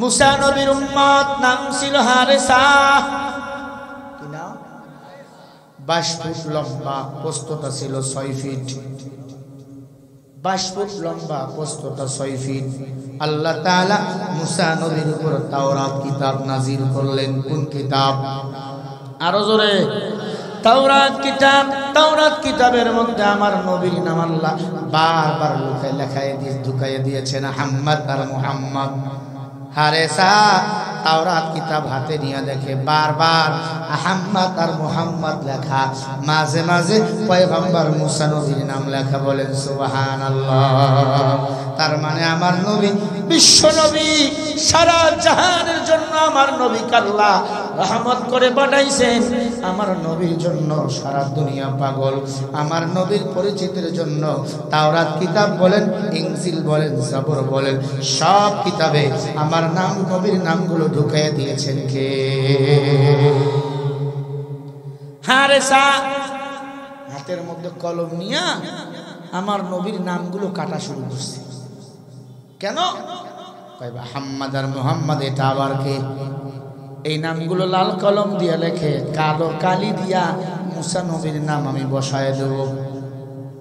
মুসা নবীর উম্মত, নাম ছিল হারেসা। কি নাম? 22 ফুট লম্বা, প্রস্থতা ছিল 6 ফিট। 22 ফুট লম্বা, প্রস্থতা 6 ফিট। আল্লাহ তাআলা মুসা নবীর উপর তাওরাত কিতাব নাজিল করলেন। কোন কিতাব? আরো জোরে। তাওরাত কিতাব। তাওরাত কিতাবের মধ্যে আমার নবীর নাম আল্লাহ বারবার লেখায় দিয়ে ঢুকাইয়ে দিয়েছেন, আহমদ আর মুহাম্মদ। হারেসা তাওরাত কিতাব হাতে নিয়ে দেখে বারবার আহমদ আর মুহাম্মদ লেখা, মাঝে মাঝে পয়গম্বর মুসা নবীর নাম লেখা। বলেন সুবহানাল্লাহ। তার মানে আমার নবী বিশ্ব নবী, সারা জাহানের জন্য আমার নবীকে আল্লাহ রহমত করে পাঠাইছেন। আমার নবীর জন্য সারা দুনিয়া পাগল। আমার নবীর পরিচিতির জন্য তাওরাত কিতাব বলেন, ইনজিল বলেন, জাবুর বলেন, সব কিতাবে আমার নাম, নবীর নামগুলো ঢুকিয়ে দিয়েছেন কে? হারেসা হাতের মধ্যে কলম নিয়ে আমার নবীর নামগুলো কাটা শুরু করছে। কেন? কইবা হাম্মাদ আর মুহাম্মদ, এটা আবার কে? এই নামগুলো লাল কলম দিয়ে লেখে, কালো কালি দিয়া মুসা নবীর নাম আমি বসায় দেব।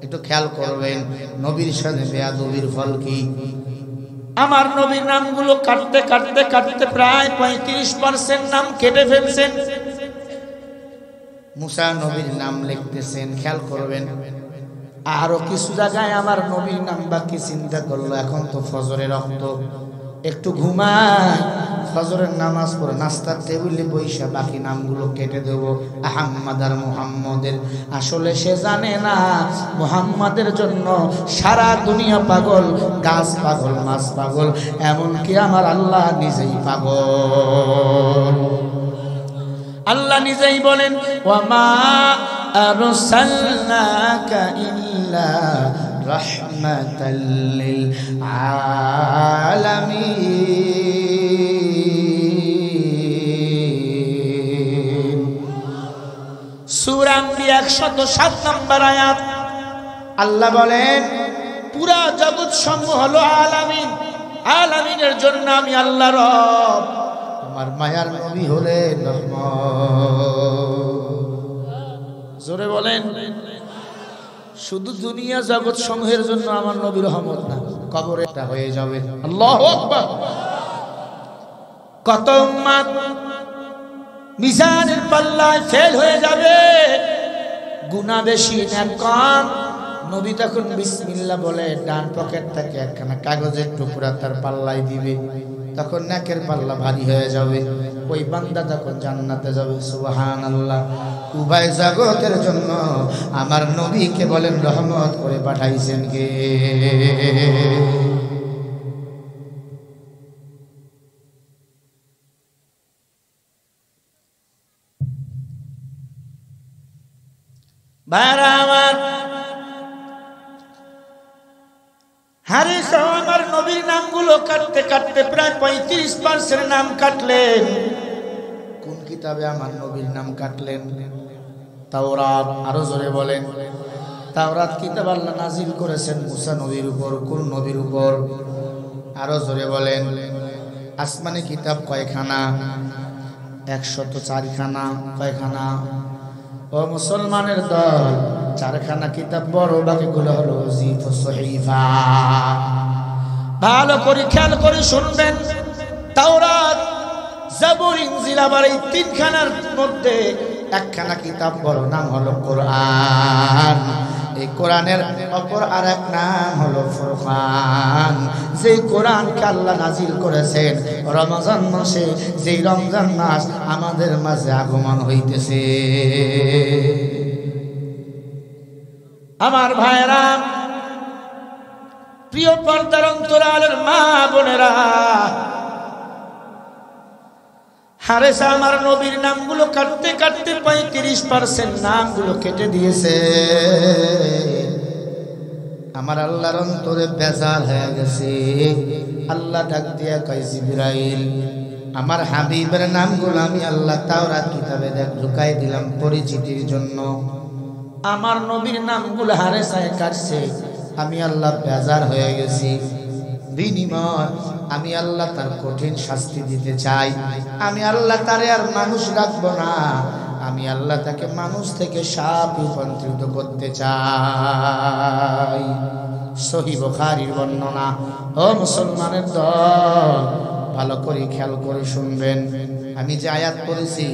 একটু খেয়াল করবেন নবীর সাথে বেয়াদবির ফল কি। আমার নবীর নামগুলো কাটতে কাটতে কাটতে প্রায় 35% নাম কেটে ফেলছেন। মুসা নবীর নাম লিখতেছেন, খেয়াল করবেন। আরো কিছু জায়গায় আমার নবীর নাম বাকি। চিন্তা করলো এখন তো ফজরের রক্ত, একটু ঘুমায়, ফজরের নামাজ পড়ে নাস্তার টেবিলে বৈশা বাকি নামগুলো কেটে দেব আহম্মদ আর মুহাম্মদের। আসলে সে জানে না মুহাম্মাদের জন্য সারা দুনিয়া পাগল, গাছ পাগল, মাছ পাগল, এমনকি আমার আল্লাহ নিজেই পাগল। আল্লাহ নিজেই বলেন ওয়ামা আরসালনাকা ইল্লা রাহমাতাল লিল আলামিন। সূরা আম্বিয়া 107 নম্বর আয়াত। আল্লাহ বলেন পুরা জগৎ সমূহ হলো আলামিন, আলামিনের জন্য আমি আল্লাহ রব। আমার মায়ার নবী হলেন রহমত। জোরে বলেন। শুধু দুনিয়া জগৎ সমূহের জন্য আমার নবী রহমত না, কবরে একটা হয়ে যাবে। আল্লাহু আকবার। কত উম্মত মিজানের পাল্লায় ফেল হয়ে যাবে, গুনাহ বেশি নেক কম। নবী তখন বিসমিল্লাহ বলে ডান পকেট থেকে একখানা কাগজের টুকরা তার পাল্লায় দিবে, তখন নেকের পাল্লা ভারী হয়ে যাবে। ওই বান্দা তখন জান্নাতে যাবে। সুবহানাল্লাহ। উভয় জগতের জন্য আমার নবীকে বলেন রহমত করে পাঠাইছেন কে? ভাইরা আমার, হারিস আমার নবীর নামগুলো কাটতে কাটতে প্রায় 35% নাম কাটলেন। কোন কিতাবে আমার নবীর নাম কাটলেন? তাওরাত। আরো জোরে বলেন। তাওরাত কিতাব আল্লাহ নাজিল করেছেন মুসা নবীর উপর। কোন নবীর উপর? আরো জোরে বলেন। আসমানি কিতাব কয়খানা? 104 খানা। কয়খানা? ও মুসলমানের দল, 4 খানা কিতাব বড়, বাকিগুলো হলো জিফ ও সহিফা। ভালো করে খেয়াল করে শুনবেন। তাওরাত, জাবুর, ইনজিল, আবার এই 3 খানার মধ্যে 1 খানা কিতাব বড়, নাম হলো কোরআন। এই কোরআনের অপর আরেক নাম হলো ফুরকান। যে কোরআনকে আল্লাহ নাজিল করেছেন রমজান মাসে, যেই রমজান মাস আমাদের মাঝে আগমন হইতেছে। আমার ভাইরা, প্রিয় পর্দার অন্তরালের মা বোনেরা, হারেসা আমার নবীর নামগুলো কাটতে কাটতে 35% নামগুলো কেটে দিয়েছে। আমার আল্লাহর অন্তরে বেজার হয়ে গেছে। আল্লাহ ডাক দিয়া কয় জিবরাইল, আমার হাবিবের নামগুলো আমি আল্লাহ তাওরাত কিতাবে ঢুকাই দিলাম পরিচিতির জন্য। আমার নবীর নামগুলো হারেসায় কাটছে, আমি আল্লাহ বেজার হয়ে গেছি। বিনিময় আমি আল্লাহ তার কঠিন শাস্তি দিতে চাই। আমি আল্লাহ তারে আর মানুষ রাখবো না, আমি আল্লাহ তাকে মানুষ থেকে সাপ রূপান্তরিত করতে চাই। সহিহ বুখারীর বর্ণনা। ও মুসলমানের দল, ভালো করে খেয়াল করে শুনবেন। আমি যে আয়াত পড়েছি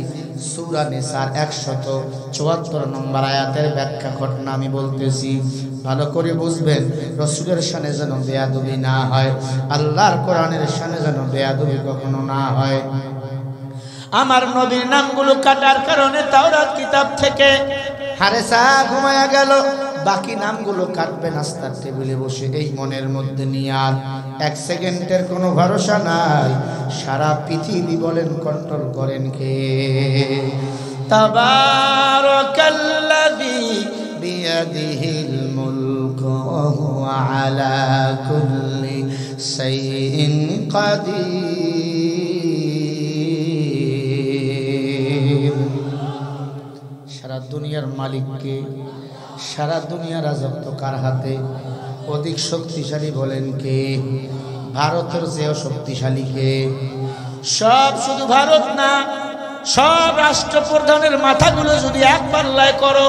সূরা নিসার 174 নম্বর আয়াতের ব্যাখ্যা ঘটনা আমি বলতেছি, ভালো করে বুঝবেন। রাসূলের শানে যেন বেয়াদবি না হয়, আল্লাহর কোরআনের শানে যেন বেয়াদবি কখনো না হয়। আমার নবীর নামগুলো কাটার কারণে তাওরাত কিতাব থেকে হারেসা ঘুমায়া গেল। বাকি নামগুলো কাটবে নাস্তার টেবিলে বসে, এই মনের মধ্যে নিয়ে। আর 1 সেকেন্ডের কোনো ভরসা নাই। সারা পৃথিবী বলেন কন্ট্রোল করেন কে? তাবারাকাল্লাযী বিয়াদিহিল মুলকু ওয়া হুয়া আলা কুল্লি শাইইন কাদির। সারা দুনিয়ার মালিককে, সারা দুনিয়ার রাজত্ব কার হাতে? অধিক শক্তিশালী বলেন কে? ভারতের চেয়েও শক্তিশালী কে? সব শুধু ভারত না, সব রাষ্ট্রপ্রধানের মাথাগুলো যদি এক পাল্লায় করো,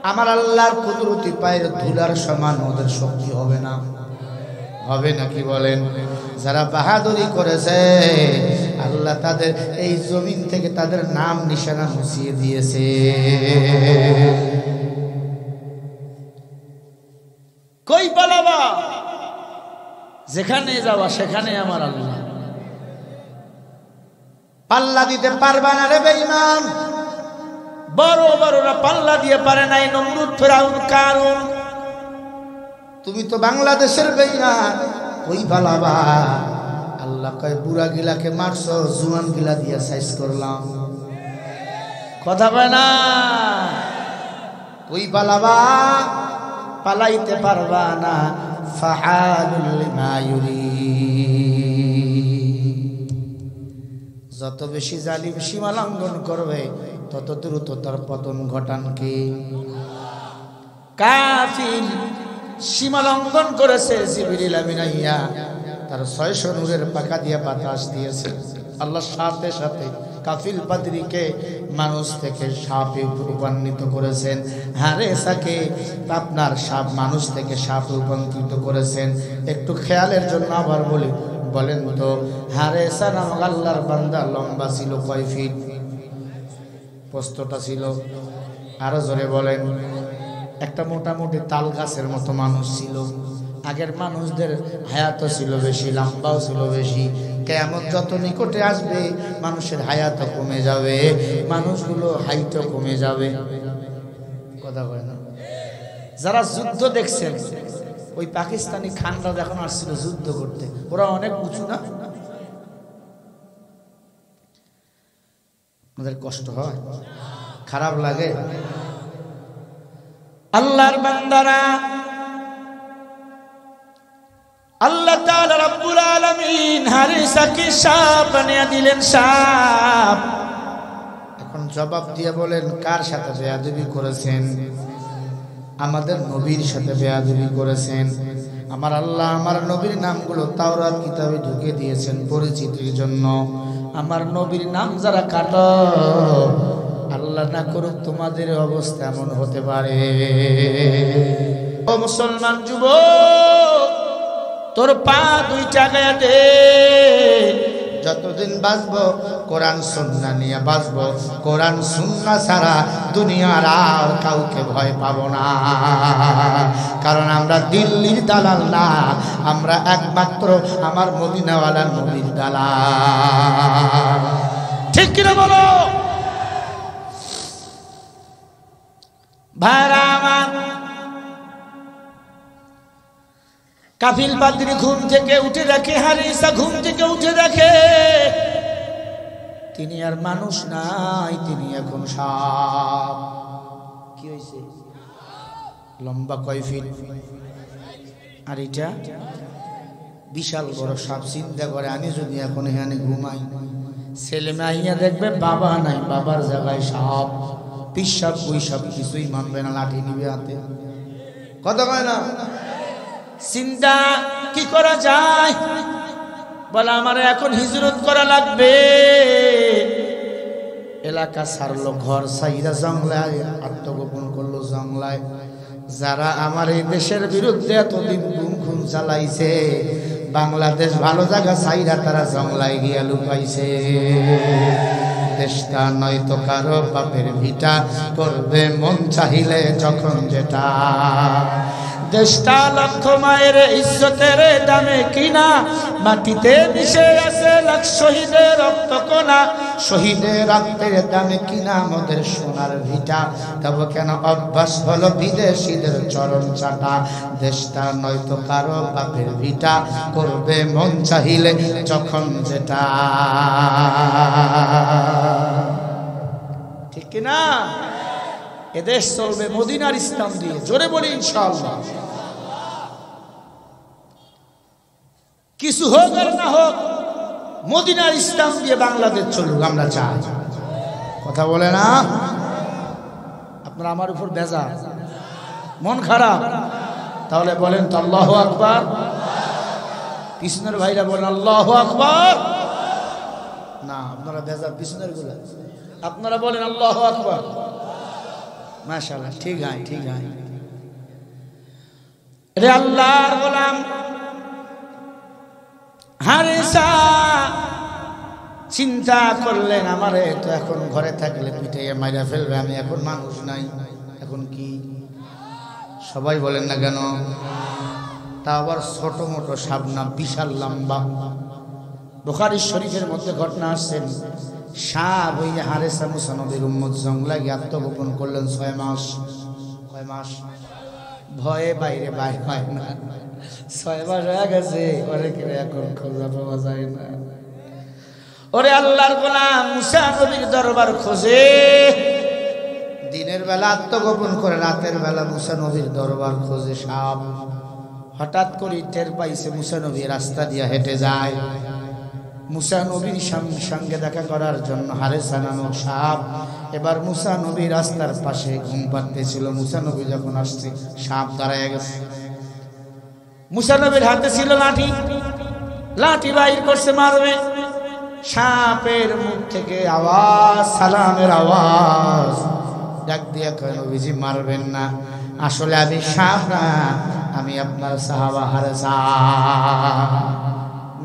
আমার আল্লাহর কুদরতি পায়ের ধুলার সমান ওদের শক্তি হবে না, হবে নাকি বলেন? যারা বাহাদুরি করেছে আল্লাহ তাদের এই জমিন থেকে তাদের নাম নিশানা মুছিয়ে দিয়েছে। কই পালাবা? যেখানে যাওয়া সেখানে আমার আল্লাহ। পাল্লা দিতে পারবা না রে বেঈমান। বড় বড়রা পাল্লা দিয়ে পারে নাই, নমরুদ, ফিরাউন, কারুন। তুমি তো বাংলাদেশের বেঈমান, কই পালাবা? আল্লাহ কয় বুড়া গিলাকে মারছো, জুয়ান গিলা দিয়ে সাইজ করলাম। কথা বলে না? কই পালাবা? পালাইতে পারবা না। ফাআলুল লিমা ইউরিদ। যত বেশি জালিম সীমা লঙ্ঘন করবে তত দ্রুত তার পতন ঘটান কে? কাফির সীমা লঙ্ঘন করেছে, জিবরিল আমিন আইয়া তার 600 নূরের পাকা দিয়ে বাতাস দিয়েছে। আল্লাহ সাথে সাথে কাফিল পাদ্রীকে মানুষ থেকে সাপে রূপান্তরিত করেছেন। হারেসাকে আপনার সাপ মানুষ থেকে সাপ রূপান্তরিত করেছেন। একটু খেয়ালের জন্য আবার বলি, বলেন তো হারেসা নামক আল্লাহর বান্দা লম্বা ছিল কয় ফিট? প্রস্তটা ছিল, আরো জোরে বলেন। একটা মোটামুটি তাল গাছের মতো মানুষ ছিল। আগের মানুষদের হায়াতও ছিল বেশি, লম্বাও ছিল বেশি। কিয়ামত যত নিকটে আসবে মানুষের হায়াতও কমে যাবে, মানুষগুলো হাইটও কমে যাবে। কথা বলে না? যারা যুদ্ধ দেখছেন, ওই পাকিস্তানি খানরা যখন আসছিল যুদ্ধ করতে, ওরা অনেক উঁচু না? আমাদের কষ্ট হয়, খারাপ লাগে? আল্লাহর বান্দারা, আল্লাহ তাআলা রব্বুল আলামিন হারিসাকে সাপ বানিয়ে দিলেন, সাপ। এখন জবাব দিয়ে বলেন কার সাথে বেয়াদবি করেছেন? আমাদের নবীর সাথে বেয়াদবি করেছেন। আমার আল্লাহ আমার নবীর নামগুলো তাওরাত কিতাবে ঢুকে দিয়েছেন পরিচিতির জন্য। আমার নবীর নাম যারা কাটো, আল্লাহ না করুক তোমাদের অবস্থা এমন হতে পারে। ও মুসলমান যুবক, তোর পা দুইটা গায়ে দে। যতদিন বাঁচবো কোরআন সুন্নাহ নিয়ে বাঁচবো। কোরআন সুন্নাহ ছাড়া দুনিয়ার আর কাউকে ভয় পাবো না। কারণ আমরা দিল্লির দালাল না, আমরা একমাত্র আমার মদিনাওয়ালা নবীর দালাল। ঠিক কিনা বলো ভাইরা আমার? কাফিল পাদ্রী ঘুম থেকে উঠে দেখে, হারিসা ঘুম থেকে উঠে দেখে তিনি আর মানুষ নাই, তিনি এখন সাপ। কি হয়েছে? লম্বা কয় ফিট? আর এটা বিশাল বড় সাপ। চিন্তা করে আমি যদি এখন এখানে ঘুমাই, ছেলে মেয়ে দেখবে বাবা নাই, বাবার জায়গায় সাপ। পিসাব বৈসাব কিছুই মানবে না, লাঠি নিবে হাতে। কথা কয় না? চিন্তা কি করা যায়? বলে আমার এখন হিজরত করা লাগবে। এলাকা ছাড়লো, ঘর সাইরা জঙ্গলায় আত্মগোপন করলো জঙ্গলায়। যারা আমার এই দেশের বিরুদ্ধে এতদিন গুম খুন চালাইছে, বাংলাদেশ ভালো জায়গা সাইরা তারা জঙ্গলায় গিয়া লুকাইছে। দেশটা নয়তো কারো বাপের ভিটা, করবে মন চাহিলে যখন যেটা। দেশটা লক্ষ মায়ের ইজ্জতের দামে কিনা, মাটিতে মিশে আছে লাখ শহীদের রক্ত কোনা। শহীদের রক্তের দামে কিনা মোদের সোনার ভিটা, তবে কেন অভ্যাস হলো বিদেশিদের চরণ চাটা। দেশটা নয়তো কারো বাপের ভিটা, করবে মন চাহিলে যখন যেটা। ঠিক কিনা? এদেশ চলবে মদিনার ইসলাম দিয়ে। জোরে বলি ইনশাআল্লাহ। কিছু হোক আর না হোক, মদিনার ইসলাম দিয়ে বাংলাদেশ চলুক, আমরা চাই। কথা বলে না? আপনারা আমার উপর বেজা, মন খারাপ, তাহলে বলেন তো আল্লাহু আকবার। পিছনের ভাইরা বলেন আল্লাহু আকবার। না, আপনারা বেজা পিছনের গুলা, আপনারা বলেন আল্লাহু আকবার। মাশাআল্লাহ, ঠিক হয়, ঠিক হয়। রে আল্লাহর গোলাম হারেসা চিন্তা করলেন, আমারে তো এখন ঘরে থাকলে পিটাইয়া মাইরা ফেলবে, আমি এখন মানুষ নাই, এখন কি? সবাই বলেন না কেন? তা আবার ছোট মোটো সাপ না, বিশাল লম্বা। বুখারী শরীফের মধ্যে ঘটনা আসছেন, সাপ ওই হারেসা মুসা নবীর উম্মত জঙ্গলায় আত্মগোপন করলেন 6 মাস। কয় মাস? ভয়ে বাইরে বাইর হয় না, 6 মাস হয়ে গেছে, ওরে কিরে এখন খোঁজা পাওয়া যায় না। ওরে আল্লাহর গোলাম মুসা নবীর দরবার খোঁজে, দিনের বেলা আত্মগোপন করে, রাতের বেলা মুসা নবীর দরবার খোঁজে সাপ। হঠাৎ করে টের পাইছে মুসা নবী রাস্তা দিয়ে হেঁটে যায়। মুসা নবীর সঙ্গে দেখা করার জন্য হারেসা নামক সাপ এবার মুসা নবী রাস্তার পাশে ঘুম পাড়তেছিল। মুসা নবী যখন আসছে, সাপ দাঁড়ায় গেছে। মুসা নবীর হাতে ছিল লাঠি, লাঠি বাইর করছে মারবে। সাপের মুখ থেকে আওয়াজ, সালামের আওয়াজ। ডাক দিয়া কয়, নবীজি মারবেন না, আসলে আমি সাপ না, আমি আপনার সাহাবা হারেসা।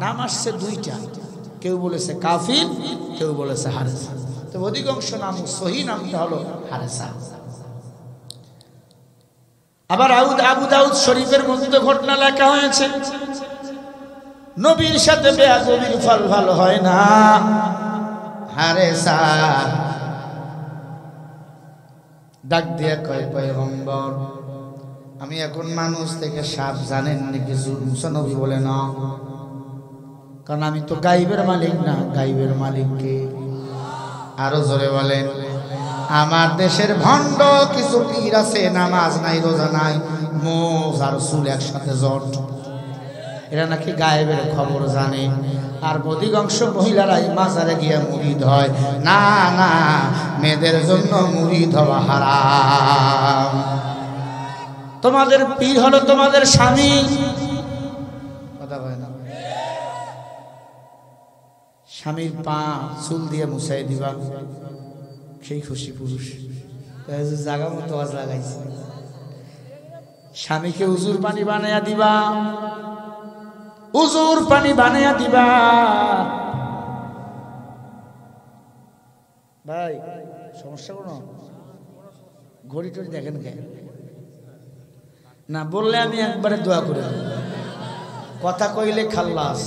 নাম আসছে দুইটা, কেউ বলেছে কাফির, কেউ বলেছে হারেসা। তো অধিকাংশ নাম সহি নামটা হলো হারেসা। আবার আবু দাউদ শরীফের মধ্যে ঘটনা লেখা হয়েছে, নবীর সাথে বেয়াদবির ফল ভালো হয় না। হারেসা ডাক দিয়ে কয়, পয়গম্বর আমি এখন মানুষ থেকে সাপ, জানেন নাকি? মুসা নবী বলে না, কারণ আমি তো গাইবের মালিক না। গাইবের মালিক কে? আরো জোরে বলেন। আমার দেশের ভণ্ড কিছু পীর আছে, নামাজ নাই, রোজা নাই, মোজ আর চুল একসাথে জট, এরা নাকি গায়েবের খবর জানে। আর অধিকাংশ মহিলারাই মাজারে গিয়ে মুরিদ হয়। না না, মেয়েদের জন্য মুরিদ হওয়া হারাম। তোমাদের পীর হলো তোমাদের স্বামী। কথা বলে না, স্বামীর পা চুল দিয়ে মুছাই দিবা, সেই খুশি পুরুষ। জাগা মতো আজ লাগাইছে। স্বামীকে উজুর পানি বানাইয়া দিবা, উজুর পানি বানাইয়া দিবা। ভাই সমস্যা কোনো? ঘড়ি টড়ি দেখেন কে? না বললে আমি একবারে দোয়া করে দেব, কথা কইলে খাল্লাস।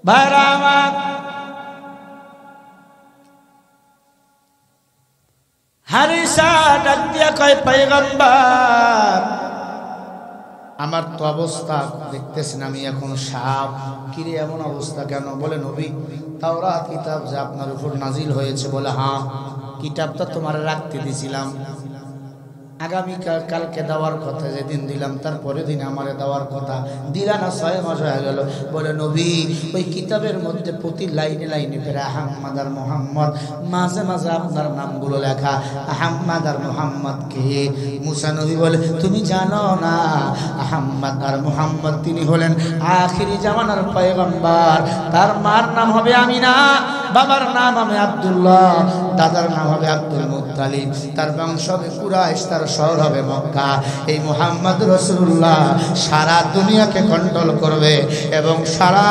ভাইরা আমার, হারিসা ডাক দিয়া কয়, পয়গম্বর আমার তো অবস্থা দেখতেছেন, আমি এখন সাপ। কিরে এমন অবস্থা কেন? বলে নবী তাওরাত কিতাব যে আপনার উপর নাজিল হয়েছে। বলে হ্যাঁ, কিতাবটা তোমার রাখতে দিয়েছিলাম, আগামী কালকে দেওয়ার কথা, যেদিন দিলাম তারপরে দিন আমারে দেওয়ার কথা, দিলা না, 6 মাস হয়ে গেল। বলে নবী ওই কিতাবের মধ্যে প্রতি লাইনে লাইনে ফেরে আহম্মদ আর মোহাম্মদ, মাঝে মাঝে আপনার নামগুলো লেখা। আহম্মদ আর মোহাম্মদ কে? মুসা নবী বলে, তুমি জানো না আহম্মদ আর মোহাম্মদ তিনি হলেন আখিরি জামানার পয়গম্বর। তার মার নাম হবে আমিনা, বাবার নাম হবে আব্দুল্লাহ, দাদার নাম হবে আব্দুল মুত্তালিব, তার বংশ হবে কুরাইশ, তার শহর হবে মক্কা। এই মুহাম্মদ রাসূলুল্লাহ সারা দুনিয়াকে কন্ট্রোল করবে এবং সারা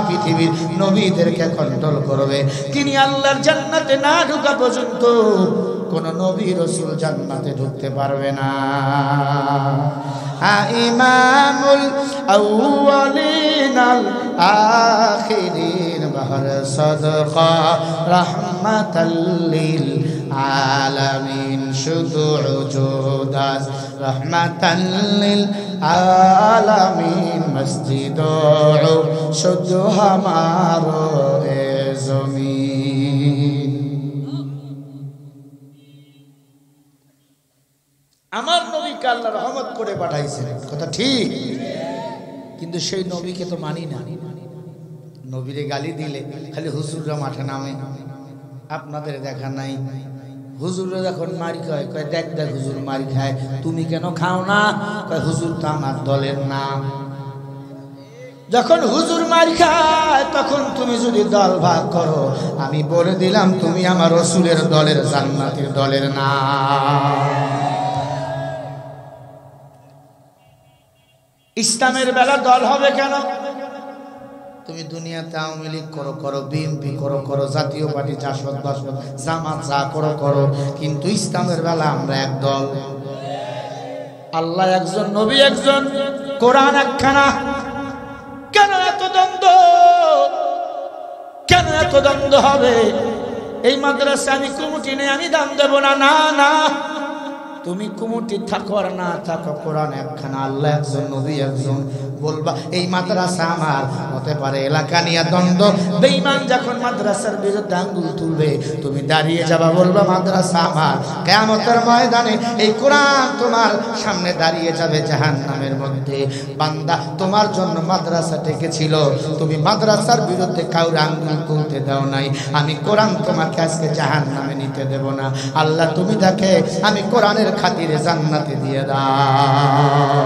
পৃথিবীর নবীদেরকে কন্ট্রোল করবে। তিনি আল্লাহর জান্নাতে না ঢোকা পর্যন্ত কোন নবী রাসূল জান্নাতে ঢুকতে পারবে না। ইমামুল আউয়ালিন আল আখিরিন বাহর সাদকা রাহমাতাল লিল আলামিন, শুধু উজুদাস রাহমাতাল লিল আলামিন, মসজিদ শুধু হামারো এ জমিন। আমার নবীকে আল্লাহ রহমত করে পাঠাইছেন, কথা ঠিক, কিন্তু সেই নবীকে তো মানি না। নবীরে গালি দিলে খালি হুজুররা মাঠে নামে। আপনাদের দেখা নাই হুজুররা যখন মারি খায়, কয় দেখ দেখ হুজুর মারি খায়, তুমি কেন খাও না? কয় হুজুর তো আমার দলের নাম। যখন হুজুর মার খায় তখন তুমি যদি দল ভাগ করো, আমি বলে দিলাম তুমি আমার রাসূলের দলের, জান্নাতের দলের না। ইসলামের বেলা দল হবে কেন? তুমি দুনিয়াতে আওয়ামী লীগ করো করো, বিএনপি করো করো, জাতীয় পার্টি জাসদ বাসদ জামাত যা করো করো, কিন্তু ইসলামের বেলা আমরা এক দল। আল্লাহ একজন, নবী একজন, কোরআন একখানা। কেন এত দ্বন্দ্ব? কেন এত দ্বন্দ্ব হবে? এই মাদ্রাসা আমি কমিটি নেই, আমি দান দেব না। না না, তুমি কমিটি থাকো আর না থাকো, কোরআন একখানা, আল্লাহ একজন, নবী একজন। বলবা এই মাদ্রাসা আমার, হতে পারে এলাকা নিয়ে দ্বন্দ্ব। বেঈমান যখন মাদ্রাসার বিরুদ্ধে আঙ্গুল তুলবে, তুমি দাঁড়িয়ে যাবা, বলবা মাদ্রাসা আমার। কিয়ামতের ময়দানে এই কোরআন তোমার সামনে দাঁড়িয়ে যাবে জাহান্নামের মধ্যে। বান্দা, তোমার জন্য মাদ্রাসা টেকেছিল, তুমি মাদ্রাসার বিরুদ্ধে কাউর আঙ্গুল তুলতে দাও নাই, আমি কোরআন তোমাকে আজকে জাহান্নামে নিতে দেব না। আল্লাহ তুমি তাকে আমি কোরআনের খাতিরে জান্নাতে দিয়ে দাও।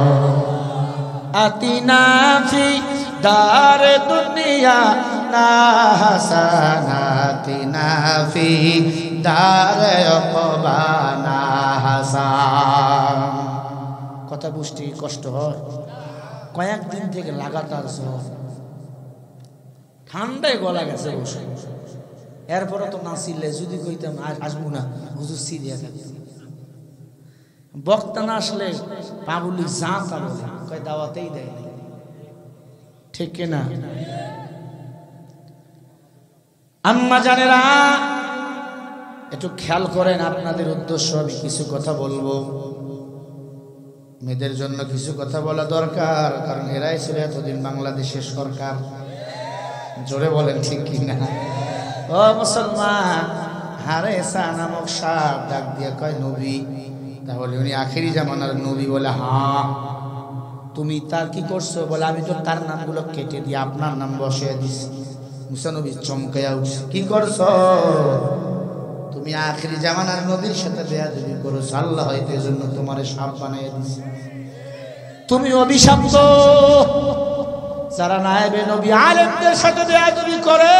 আতিনা ফি দারে দুনিয়া না হাসানাতিনা ফি দারে উকবা না হাসান। কথা বুঝতে কষ্ট হয়? কয়েকদিন থেকে লাগাতার জ্বর, ঠান্ডায় গলা গেছে বসে। এরপরে তো না ছিলে, যদি কইতাম আসবো না হুজুর সিরিয়া থাকবে। বক্তা না আসলে পাবলিক যা তা বলে, কয় দাওয়াতেই দেয় না, ঠিক কিনা? আম্মা জানেরা, একটু খেয়াল করেন, আপনাদের উদ্দেশ্য আমি কিছু কথা বলবো। মেয়েদের জন্য কিছু কথা বলা দরকার, কারণ এরাই ছিল এতদিন বাংলাদেশের সরকার। জোরে বলেন ঠিক কিনা? ও মুসলমান, হারেসা নামক সাপ ডাক দিয়ে কয় নবী। তাহলে উনি আখেরি জামানার নবী? বলে হ্যাঁ। তুমি তার কি করছো? বলে আমি তো তার নামগুলো কেটে দিয়ে আপনার নাম বসিয়ে দিছি। মুসা নবী চমকাইয়া উঠছে, কি করছো? তুমি আখেরি জামানার নবীর সাথে বেয়াদবি করছো, আল্লাহ হয়তো এজন্য তোমার সাপ বানিয়ে দিছে। তুমি অভিশপ্ত। যারা নায়েবে নবী আলেমদের সাথে বেয়াদবি করে,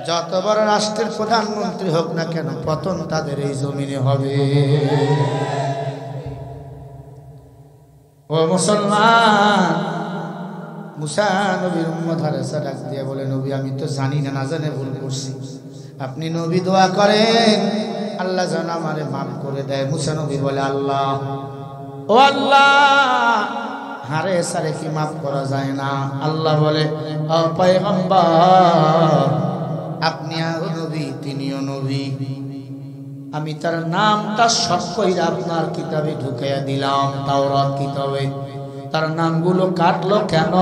যত বড় রাষ্ট্রের প্রধানমন্ত্রী হোক না কেন, পতন তাদের এই জমিনে হবে। ও মুসলমান, মুসা নবীর উম্মত হারেসা ডাক দিয়ে বলে, নবী আমি তো জানি না, না জানে ভুল করছি, আপনি নবী দোয়া করেন আল্লাহ যেন আমারে মাফ করে দেয়। মুসা নবী বলে, আল্লাহ, ও আল্লাহ, হারেসারে কি মাফ করা যায় না? আল্লাহ বলে, ও পয়গম্বর, আপনি নবী, তিনিও নবী, আমি তার নামটা সব কইরা আপনার কিতাবে ঢুকাইয়া দিলাম, তাওরাত কিতাবে। তার নামগুলো কাটলো কেন?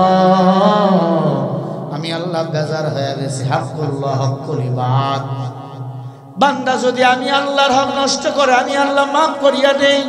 আমি আল্লাহ বেজার হয়ে গেছি। হাক্কুল্লাহ হক্কুল ইবাদ। বান্দা যদি আমি আল্লাহর হক নষ্ট করে, আমি আল্লাহ মাফ করিয়া দেই।